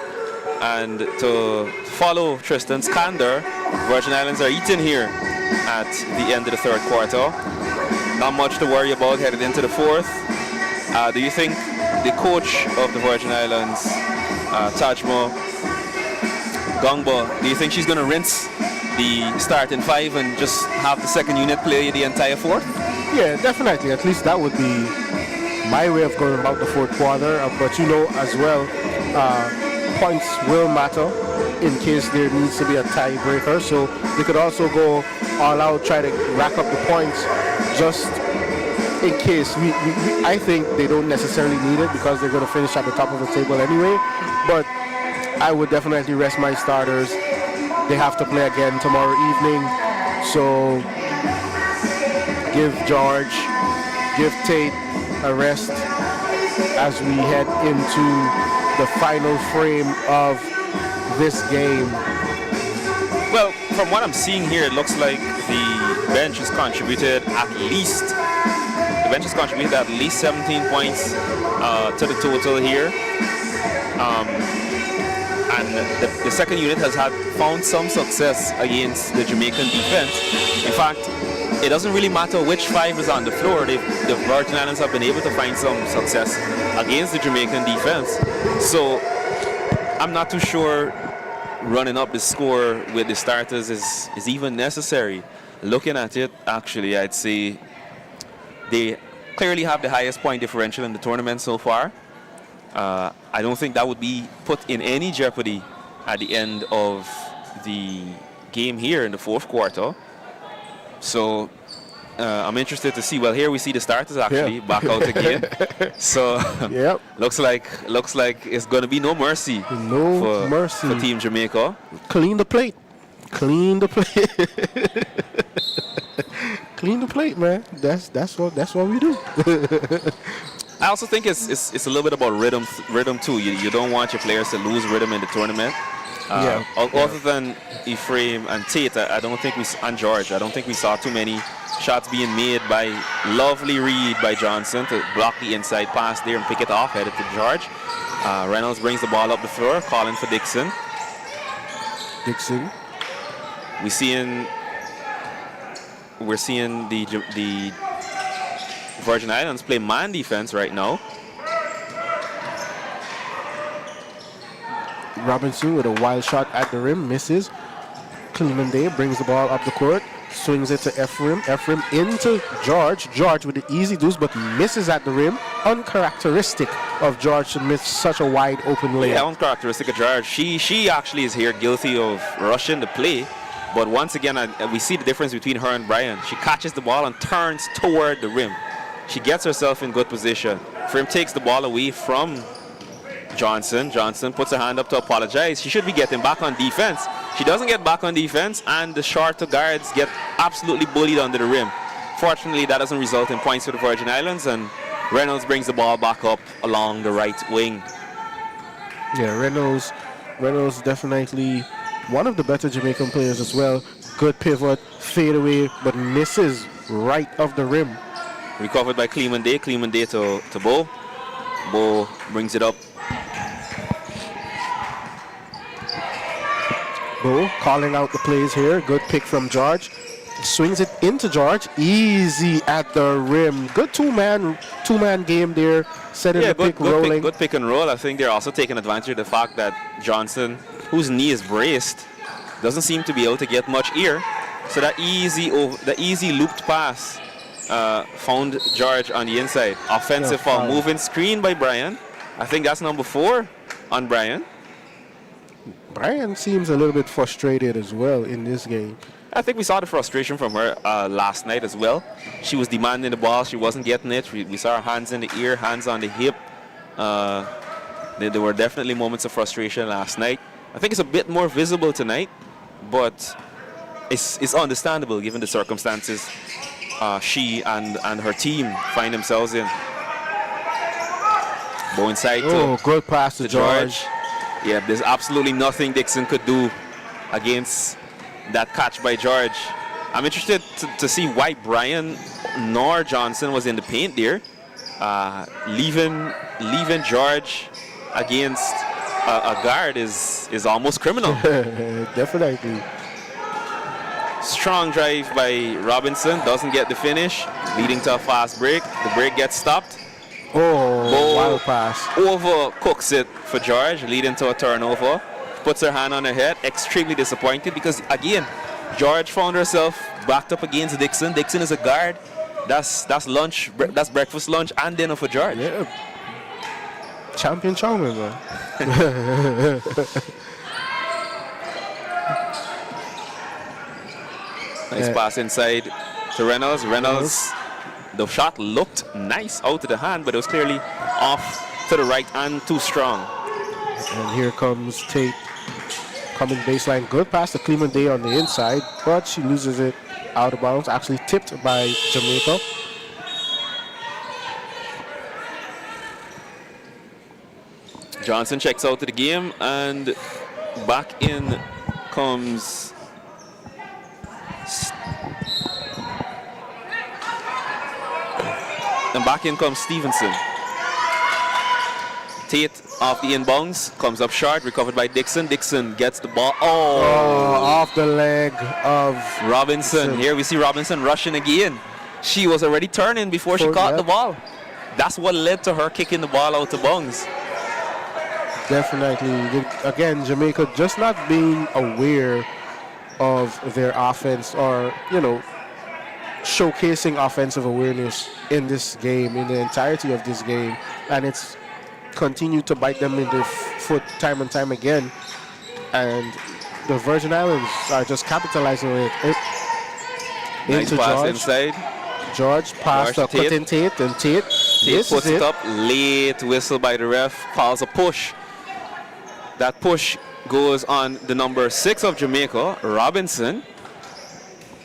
And to follow Tristan's candor, Virgin Islands are eating here at the end of the third quarter. Not much to worry about headed into the fourth. Do you think the coach of the Virgin Islands, Tajma Gongba, do you think she's going to rinse the starting five and just have the second unit play the entire fourth? Yeah, definitely. At least that would be my way of going about the fourth quarter. But you know as well, points will matter in case there needs to be a tiebreaker. So they could also go all out, try to rack up the points just in case. I think they don't necessarily need it because they're going to finish at the top of the table anyway. But I would definitely rest my starters. They have to play again tomorrow evening. So give George, give Tate a rest as we head into the final frame of this game. Well, from what I'm seeing here, it looks like the bench has contributed at least 17 points to the total here. And the second unit has found some success against the Jamaican defense. In fact, it doesn't really matter which five is on the floor. The Virgin Islands have been able to find some success against the Jamaican defense. So I'm not too sure running up the score with the starters is even necessary. Looking at it, actually, I'd say they clearly have the highest point differential in the tournament so far. I don't think that would be put in any jeopardy at the end of the game here in the fourth quarter. So I'm interested to see. Well, here we see the starters actually back out again. So looks like it's going to be no mercy. For Team Jamaica. Clean the plate. Clean the plate. Clean the plate, man. That's what we do. I also think it's a little bit about rhythm too. You don't want your players to lose rhythm in the tournament. Other than Ephraim and Tate, I don't think and George, I don't think we saw too many shots being made by lovely read by Johnson to block the inside pass there and pick it off, headed to George. Reynolds brings the ball up the floor, calling for Dixon. We're seeing the Virgin Islands play man defense right now. Robinson with a wild shot at the rim, misses. Cleveland brings the ball up the court, swings it to Ephraim. Ephraim into George. George with the easy deuce, but misses at the rim. Uncharacteristic of George to miss such a wide open layup. Yeah, uncharacteristic of George. She actually is here guilty of rushing the play. But once again, we see the difference between her and Brian. She catches the ball and turns toward the rim. She gets herself in good position. Ephraim takes the ball away from Johnson. Johnson puts her hand up to apologize. She should be getting back on defense. She doesn't get back on defense, and the shorter guards get absolutely bullied under the rim. Fortunately, that doesn't result in points for the Virgin Islands, and Reynolds brings the ball back up along the right wing. Yeah, Reynolds definitely one of the better Jamaican players as well. Good pivot, fade away, but misses right of the rim. Recovered by Cleveland Day to Bo. Bo brings it up. Bo calling out the plays here. Good pick from George. Swings it into George. Easy at the rim. Good two-man game there. Setting the pick, rolling. Good pick and roll. I think they're also taking advantage of the fact that Johnson, whose knee is braced, doesn't seem to be able to get much air. So that easy looped pass found George on the inside. Offensive foul. Moving screen by Brian. I think that's number 4 on Brian. Brian seems a little bit frustrated as well in this game. I think we saw the frustration from her last night as well. She was demanding the ball. She wasn't getting it. We saw her hands in the ear, hands on the hip. There were definitely moments of frustration last night. I think it's a bit more visible tonight, but it's understandable given the circumstances she and her team find themselves in. Go inside good pass to George. Yeah, there's absolutely nothing Dixon could do against that catch by George. I'm interested to see why Brian nor Johnson was in the paint there. Leaving George against a guard is almost criminal. Definitely. Strong drive by Robinson, doesn't get the finish, leading to a fast break. The break gets stopped. Oh, wild pass. Overcooks it for George, leading to a turnover. Puts her hand on her head, extremely disappointed because, again, George found herself backed up against Dixon. Dixon is a guard. That's lunch, that's breakfast, lunch, and dinner for George. Yeah. Champion Chowman, man. Nice pass inside to Reynolds. Reynolds, the shot looked nice out of the hand, but it was clearly off to the right and too strong. And here comes Tate coming baseline. Good pass to Cleveland Day on the inside, but she loses it out of bounds. Actually tipped by Jamaica. Johnson checks out of the game, and back in comes Stevenson. Tate off the inbounds, comes up short, recovered by Dixon. Dixon gets the ball. Off the leg of Robinson. Here we see Robinson rushing again. She was already turning before she caught the ball. That's what led to her kicking the ball out of bounds. Definitely. Again, Jamaica just not being aware of their offense, or, you know, showcasing offensive awareness in this game, in the entirety of this game. And it's continued to bite them in the foot time and time again. And the Virgin Islands are just capitalizing on it. Nice Into pass George. inside. George passed to cutting Tate, and Tate puts it up. Late whistle by the ref, calls a push. That push goes on the number 6 of Jamaica, Robinson.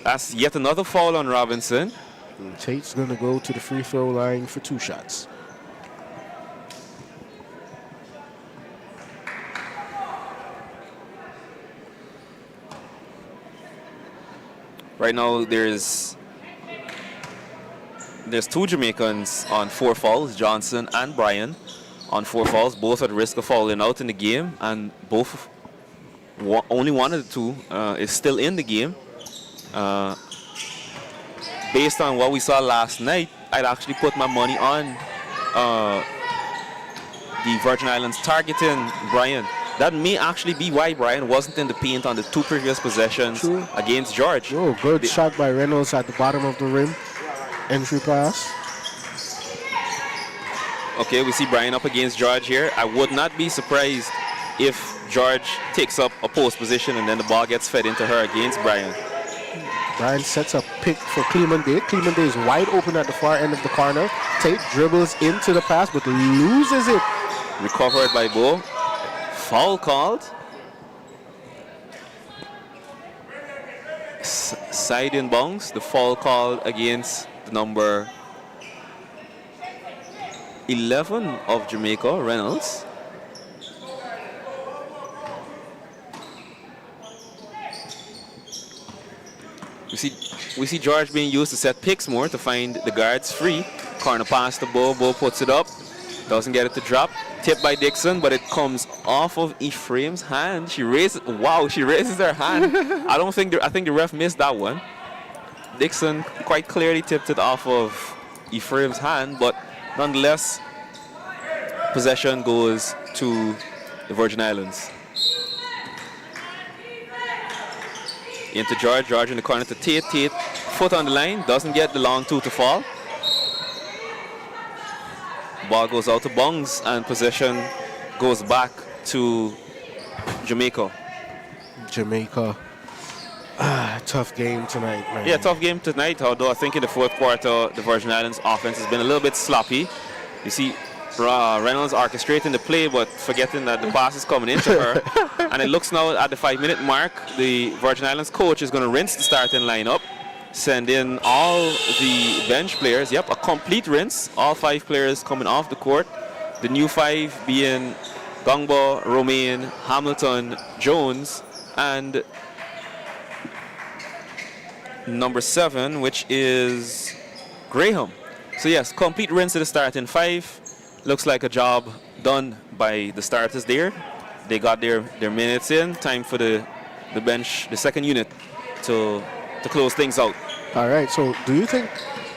That's yet another foul on Robinson. And Tate's going to go to the free throw line for 2 shots. Right now, there's 2 Jamaicans on 4 fouls, Johnson and Bryan on 4 fouls, both at risk of fouling out in the game, and only one of the 2 is still in the game. Based on what we saw last night, I'd actually put my money on the Virgin Islands targeting Bryan. That may actually be why Bryan wasn't in the paint on the 2 previous possessions against George. Oh, good shot by Reynolds at the bottom of the rim. Entry pass. Okay, we see Bryan up against George here. I would not be surprised if George takes up a post position and then the ball gets fed into her against Bryan. Bryan sets a pick for Cleveland Day. Cleveland Day is wide open at the far end of the corner. Tate dribbles into the pass but loses it. Recovered by Bo. Foul called. Side inbounds. The foul called against the number 11 of Jamaica, Reynolds. We see George being used to set picks more to find the guards free. Corner pass to Bo. Bo puts it up. Doesn't get it to drop. Tipped by Dixon, but it comes off of Ephraim's hand. She raises her hand. I think the ref missed that one. Dixon quite clearly tipped it off of Ephraim's hand, but nonetheless, possession goes to the Virgin Islands. Into George. George in the corner to Tate. Tate, foot on the line, doesn't get the long 2 to fall. Ball goes out of bounds and possession goes back to Jamaica. Jamaica. Tough game tonight, man. Yeah, tough game tonight, although I think in the 4th quarter, the Virgin Islands offense has been a little bit sloppy. You see Reynolds orchestrating the play, but forgetting that the pass is coming into her. And it looks now at the 5-minute mark, the Virgin Islands coach is going to rinse the starting lineup, send in all the bench players. Yep, a complete rinse. All 5 players coming off the court. The new 5 being Gongbo, Romain, Hamilton, Jones, and number 7, which is Graham. So yes, complete rinse to the starting 5. Looks like a job done by the starters there. They got their minutes in. Time for the bench, the second unit, to close things out. All right, so do you think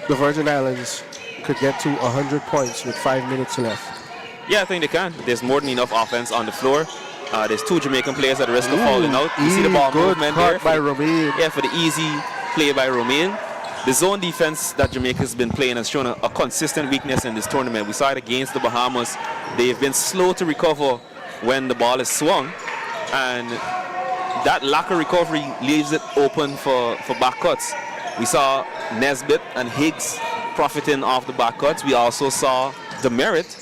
the Virgin Islands could get to 100 points with 5 minutes left? Yeah, I think they can. There's more than enough offense on the floor. There's 2 Jamaican players at the risk of falling out. You see the ball movement there. By Romain. Yeah, for the easy play by Romain. The zone defense that Jamaica's been playing has shown a consistent weakness in this tournament. We saw it against the Bahamas. They've been slow to recover when the ball is swung, and that lack of recovery leaves it open for back cuts. We saw Nesbitt and Higgs profiting off the back cuts. We also saw Demerit.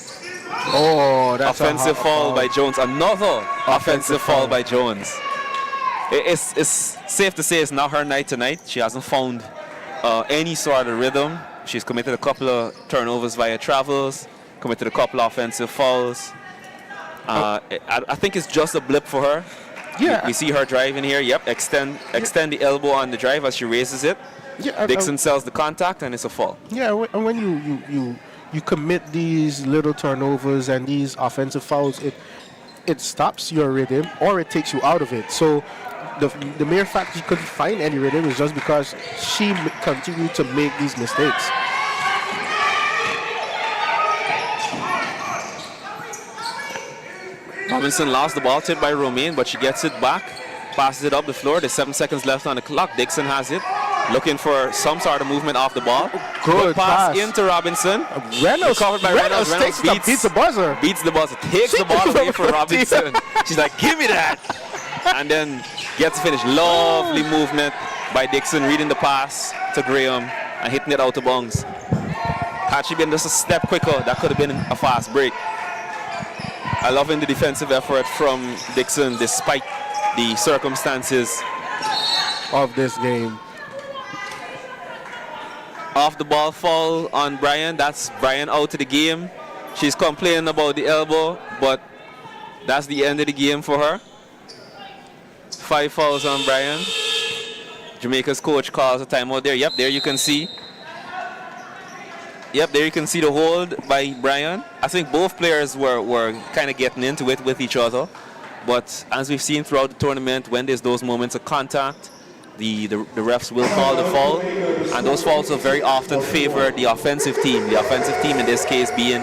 Oh, that's offensive foul by Jones. Another offensive foul by Jones. It's safe to say it's not her night tonight. She hasn't found any sort of rhythm. She's committed a couple of turnovers via travels, committed a couple of offensive fouls. I think it's just a blip for her. Yeah. We see her driving here. Yep, extend the elbow on the drive as she raises it. Yeah, Dixon sells the contact, and it's a foul. Yeah, and when you commit these little turnovers and these offensive fouls, it stops your rhythm or it takes you out of it. So the mere fact she couldn't find any rhythm is just because she continued to make these mistakes. Robinson lost the ball, tipped by Romain, but she gets it back, passes it up the floor. There's 7 seconds left on the clock. Dixon has it, looking for some sort of movement off the ball. Good pass into Robinson. Reynolds, covered by Reynolds. Reynolds beats the buzzer. Beats the buzzer. Takes the ball away from Robinson. She's like, give me that. And then gets finished. Lovely movement by Dixon, reading the pass to Graham and hitting it out of bounds. Had she been just a step quicker, that could have been a fast break. I love the defensive effort from Dixon despite the circumstances of this game. Off the ball foul on Brian. That's Brian out of the game. She's complaining about the elbow, but that's the end of the game for her. 5 fouls on Brian. Jamaica's coach calls a timeout there. Yep, there you can see. Yep, there you can see the hold by Brian. I think both players were kind of getting into it with each other. But as we've seen throughout the tournament, when there's those moments of contact, the refs will call the foul. And those fouls will very often favor the offensive team. The offensive team in this case being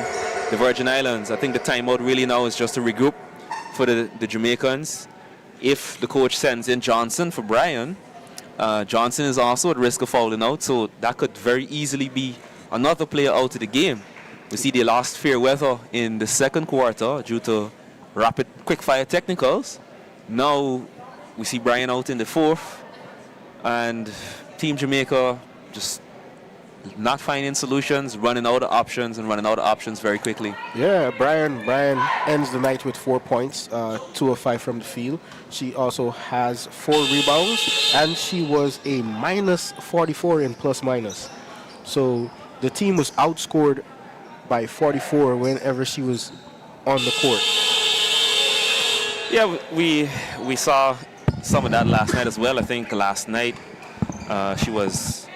the Virgin Islands. I think the timeout really now is just to regroup for the Jamaicans. If the coach sends in Johnson for Brian, Johnson is also at risk of fouling out. So that could very easily be another player out of the game. We see they lost Fairweather in the second quarter due to rapid quick-fire technicals. Now we see Brian out in the fourth, and Team Jamaica just not finding solutions, running out of options very quickly. Yeah, Brian ends the night with 4 points, 2 of 5 from the field. She also has 4 rebounds, and she was a minus 44 in plus-minus. So the team was outscored by 44 whenever she was on the court. Yeah, we saw some of that last night as well. I think last night she was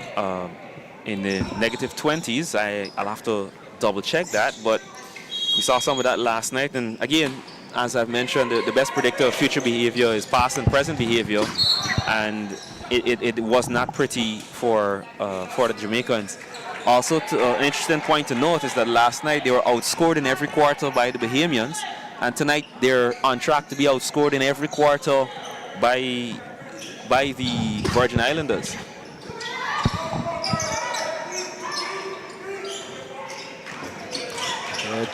in the negative 20s. I'll have to double check that, but we saw some of that last night. And again, as I've mentioned, the best predictor of future behavior is past and present behavior, and it was not pretty for the Jamaicans. Also, an interesting point to note is that last night they were outscored in every quarter by the Bahamians, and tonight they're on track to be outscored in every quarter by the Virgin Islanders.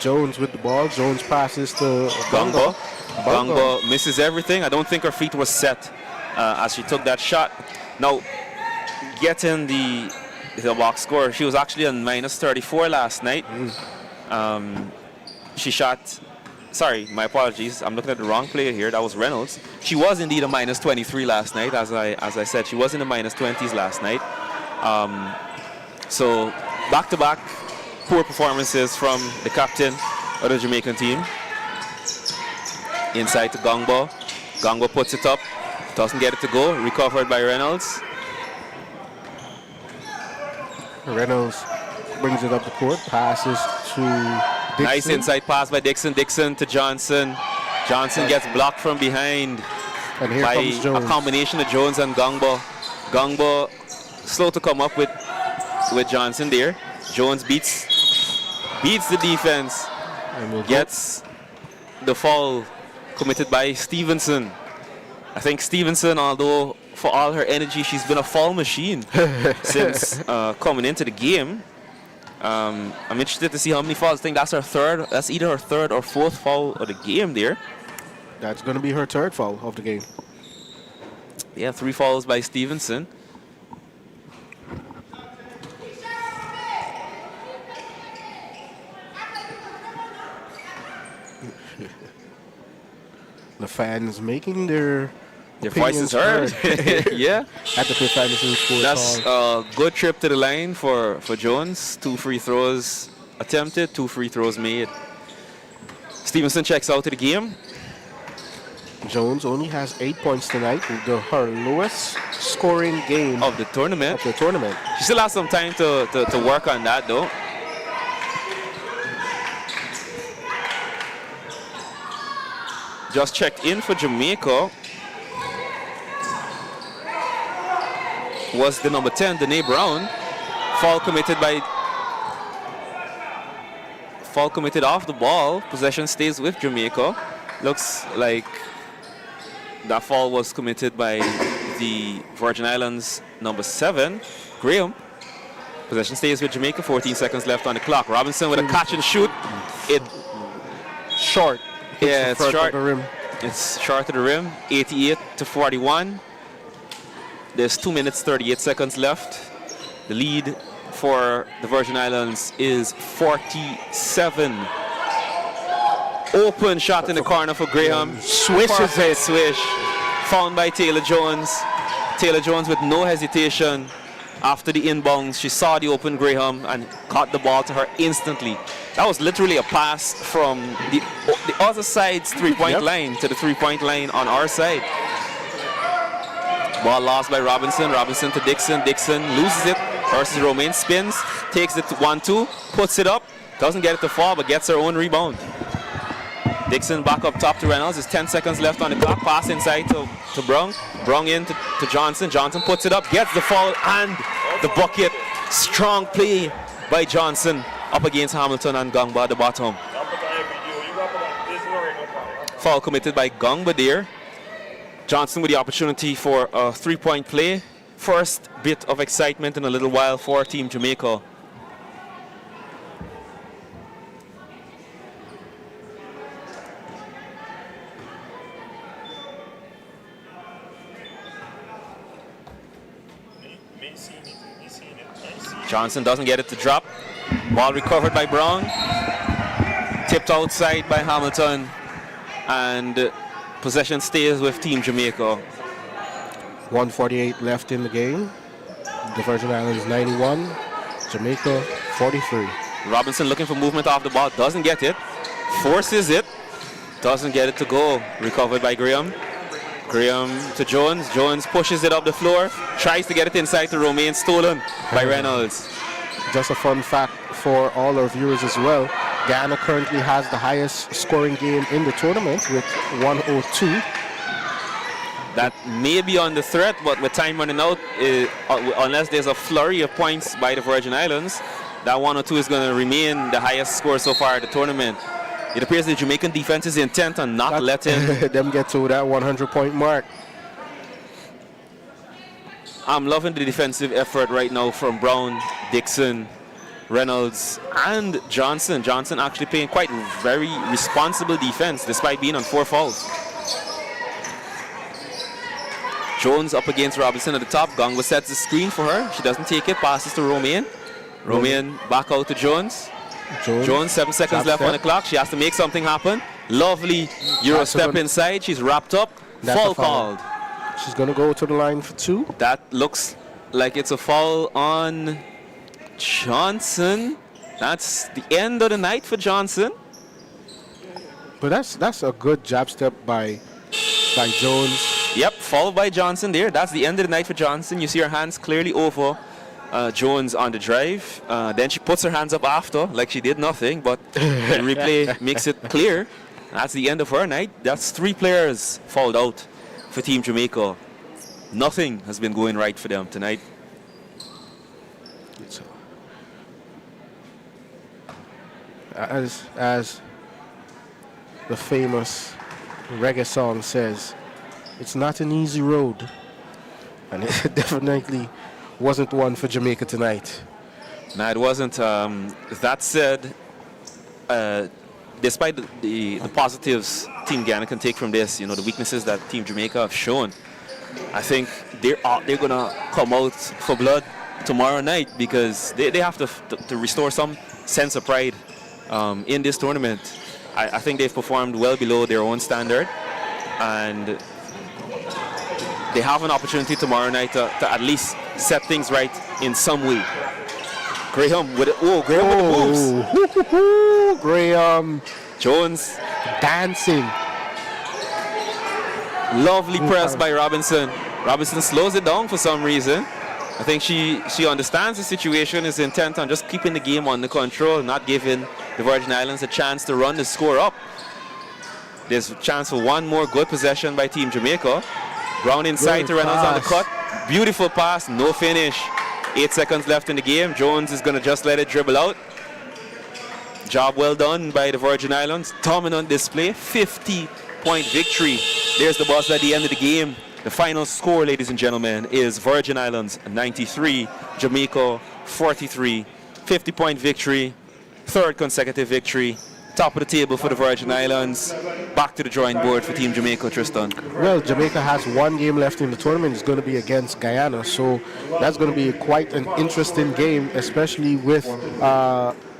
Jones with the ball. Jones passes to Gongbo. Gongbo misses everything. I don't think her feet were set as she took that shot. Now, getting the box score, she was actually on minus 34 last night. She shot, sorry, my apologies, I'm looking at the wrong player here. That was Reynolds. She was indeed a minus 23 last night, as I said. She was in the minus 20s last night. So back-to-back poor performances from the captain of the Jamaican team. Inside to Gongbo. Gongbo puts it up, doesn't get it to go, recovered by Reynolds. Reynolds brings it up the court, passes to Dixon. Nice inside pass by Dixon. Dixon to Johnson. Johnson gets blocked from behind And here by comes a Jones. combination of Jones and Gongbo. Gongbo slow to come up with Johnson there. Jones beats the defense. And we'll Gets the foul committed by Stevenson. I think Stevenson, although for all her energy, she's been a foul machine since coming into the game. I'm interested to see how many fouls. I think that's her third. That's either her third or fourth foul of the game there. That's going to be her third foul of the game. Yeah, 3 fouls by Stevenson. The fans making their voices heard. Yeah. At the Fifth Anderson Sports That's Hall. a good trip to the line for Jones. 2 free throws attempted, 2 free throws made. Stevenson checks out of the game. Jones only has 8 points tonight, her lowest scoring game Of the tournament. of the tournament. She still has some time to work on that though. Just checked in for Jamaica was the number 10, Danae Brown. Foul committed off the ball. Possession stays with Jamaica. Looks like that foul was committed by the Virgin Islands number 7, Graham. Possession stays with Jamaica. 14 seconds left on the clock. Robinson with a catch and shoot. It Short. Yeah, it's front of short. the rim. It's short of the rim. 88-41. There's 2 minutes 38 seconds left. The lead for the Virgin Islands is 47. Open shot in the corner for Graham. Swishes it. Swish. Found by Taylor Jones. Taylor Jones with no hesitation. After the inbounds, she saw the open Graham and caught the ball to her instantly. That was literally a pass from the other side's three-point line to the three-point line on our side. Ball lost by Robinson. Robinson to Dixon. Dixon loses it versus Romaine. Spins, takes it to 1-2, puts it up. Doesn't get it to fall, but gets her own rebound. Dixon back up top to Reynolds. There's 10 seconds left on the clock. Pass inside to Brown. Brown in to Johnson. Johnson puts it up, gets the foul and the bucket. Strong play by Johnson up against Hamilton and Gongba at the bottom. Foul committed by Gongba there. Johnson with the opportunity for a three-point play. First bit of excitement in a little while for Team Jamaica. Johnson doesn't get it to drop. Ball recovered by Brown. Tipped outside by Hamilton. And possession stays with Team Jamaica. 1:48 left in the game. The Virgin Islands 91, Jamaica 43. Robinson looking for movement off the ball. Doesn't get it. Forces it. Doesn't get it to go. Recovered by Graham. Graham to Jones. Jones pushes it up the floor. Tries to get it inside to Romaine. Stolen by Reynolds. Just a fun fact for all our viewers as well. Ghana currently has the highest scoring game in the tournament with 102. That may be on the threat, but with time running out, unless there's a flurry of points by the Virgin Islands, that 102 is going to remain the highest score so far at the tournament. It appears the Jamaican defense is intent on not letting them get to that 100-point mark. I'm loving the defensive effort right now from Brown, Dixon, Reynolds, and Johnson. Johnson actually playing quite very responsible defense despite being on 4 fouls. Jones up against Robinson at the top. Gongba sets the screen for her. She doesn't take it. Passes to Romaine. Romaine back out to Jones. Jones 7 seconds left on the clock. She has to make something happen. Lovely Euro step inside. She's wrapped up. Foul called. She's going to go to the line for 2. That looks like it's a foul on Johnson. That's the end of the night for Johnson. But that's a good jab step by Jones. Yep, foul by Johnson there. That's the end of the night for Johnson. You see her hands clearly over Jones on the drive. Then she puts her hands up after, like she did nothing, but the replay makes it clear. That's the end of her night. That's 3 players fouled out for Team Jamaica. Nothing has been going right for them tonight. As the famous reggae song says, it's not an easy road. And it definitely wasn't one for Jamaica tonight. No, it wasn't. That said, despite the positives Team Ghana can take from this, the weaknesses that Team Jamaica have shown, I think they're going to come out for blood tomorrow night because they have to restore some sense of pride in this tournament. I think they've performed well below their own standard, and they have an opportunity tomorrow night to at least set things right in some way. Graham with the moves. Graham Jones dancing. Lovely press by Robinson. Robinson slows it down for some reason. I think she understands the situation, is intent on just keeping the game under control, not giving the Virgin Islands a chance to run the score up. There's a chance for one more good possession by Team Jamaica. Brown inside to Reynolds on the cut. Beautiful pass, no finish. 8 seconds left in the game. Jones is going to just let it dribble out. Job well done by the Virgin Islands. Dominant display, 50-point victory. There's the buzzer at the end of the game. The final score, ladies and gentlemen, is Virgin Islands 93, Jamaica 43. 50-point victory, 3rd consecutive victory. Top of the table for the Virgin Islands. Back to the drawing board for Team Jamaica, Tristan. Well, Jamaica has 1 game left in the tournament. It's going to be against Guyana, so that's going to be quite an interesting game, especially with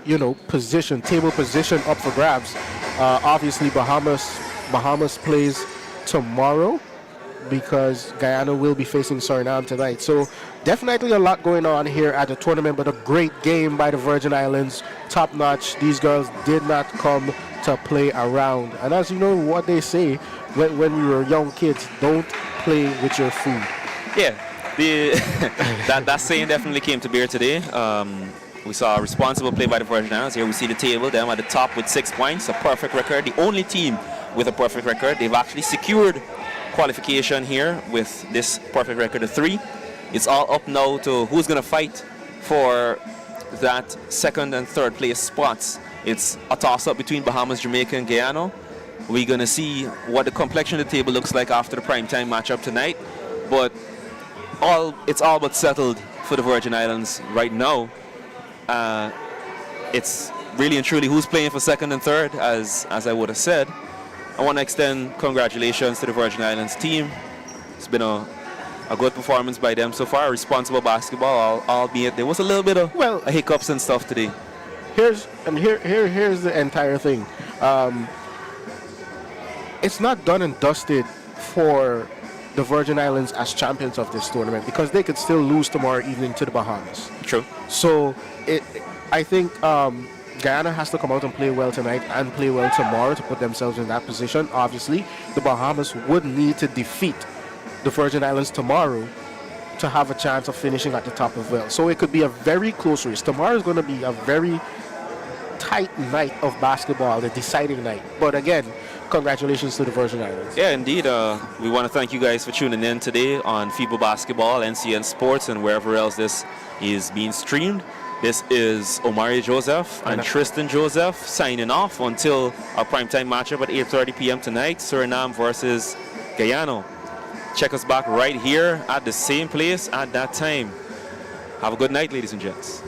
table position up for grabs. Obviously, Bahamas plays tomorrow because Guyana will be facing Suriname tonight. So definitely a lot going on here at the tournament, but a great game by the Virgin Islands. Top notch. These girls did not come to play around. And as you know what they say when we were young kids, don't play with your food. Yeah, that saying definitely came to bear today. We saw a responsible play by the Virgin Islands. Here we see the table, them at the top with 6 points, a perfect record. The only team with a perfect record. They've actually secured qualification here with this perfect record of 3. It's all up now to who's going to fight for that 2nd and 3rd place spots. It's a toss-up between Bahamas, Jamaica, and Guyana. We're going to see what the complexion of the table looks like after the primetime matchup tonight. But it's all but settled for the Virgin Islands right now. It's really and truly who's playing for 2nd and 3rd, as I would have said. I want to extend congratulations to the Virgin Islands team. It's been a good performance by them so far. Responsible basketball, albeit there was a little bit of hiccups and stuff today. Here's the entire thing. It's not done and dusted for the Virgin Islands as champions of this tournament because they could still lose tomorrow evening to the Bahamas. True. So I think Guyana has to come out and play well tonight and play well tomorrow to put themselves in that position. Obviously, the Bahamas would need to defeat the Virgin Islands tomorrow to have a chance of finishing at the top of well. So it could be a very close race. Tomorrow is going to be a very tight night of basketball, the deciding night. But again, congratulations to the Virgin Islands. Yeah, indeed. We want to thank you guys for tuning in today on FIBA Basketball, NCN Sports, and wherever else this is being streamed. This is Omari Joseph and Tristan Joseph signing off until our primetime matchup at 8:30 p.m. tonight, Suriname versus Guyana. Check us back right here at the same place at that time. Have a good night, ladies and gents.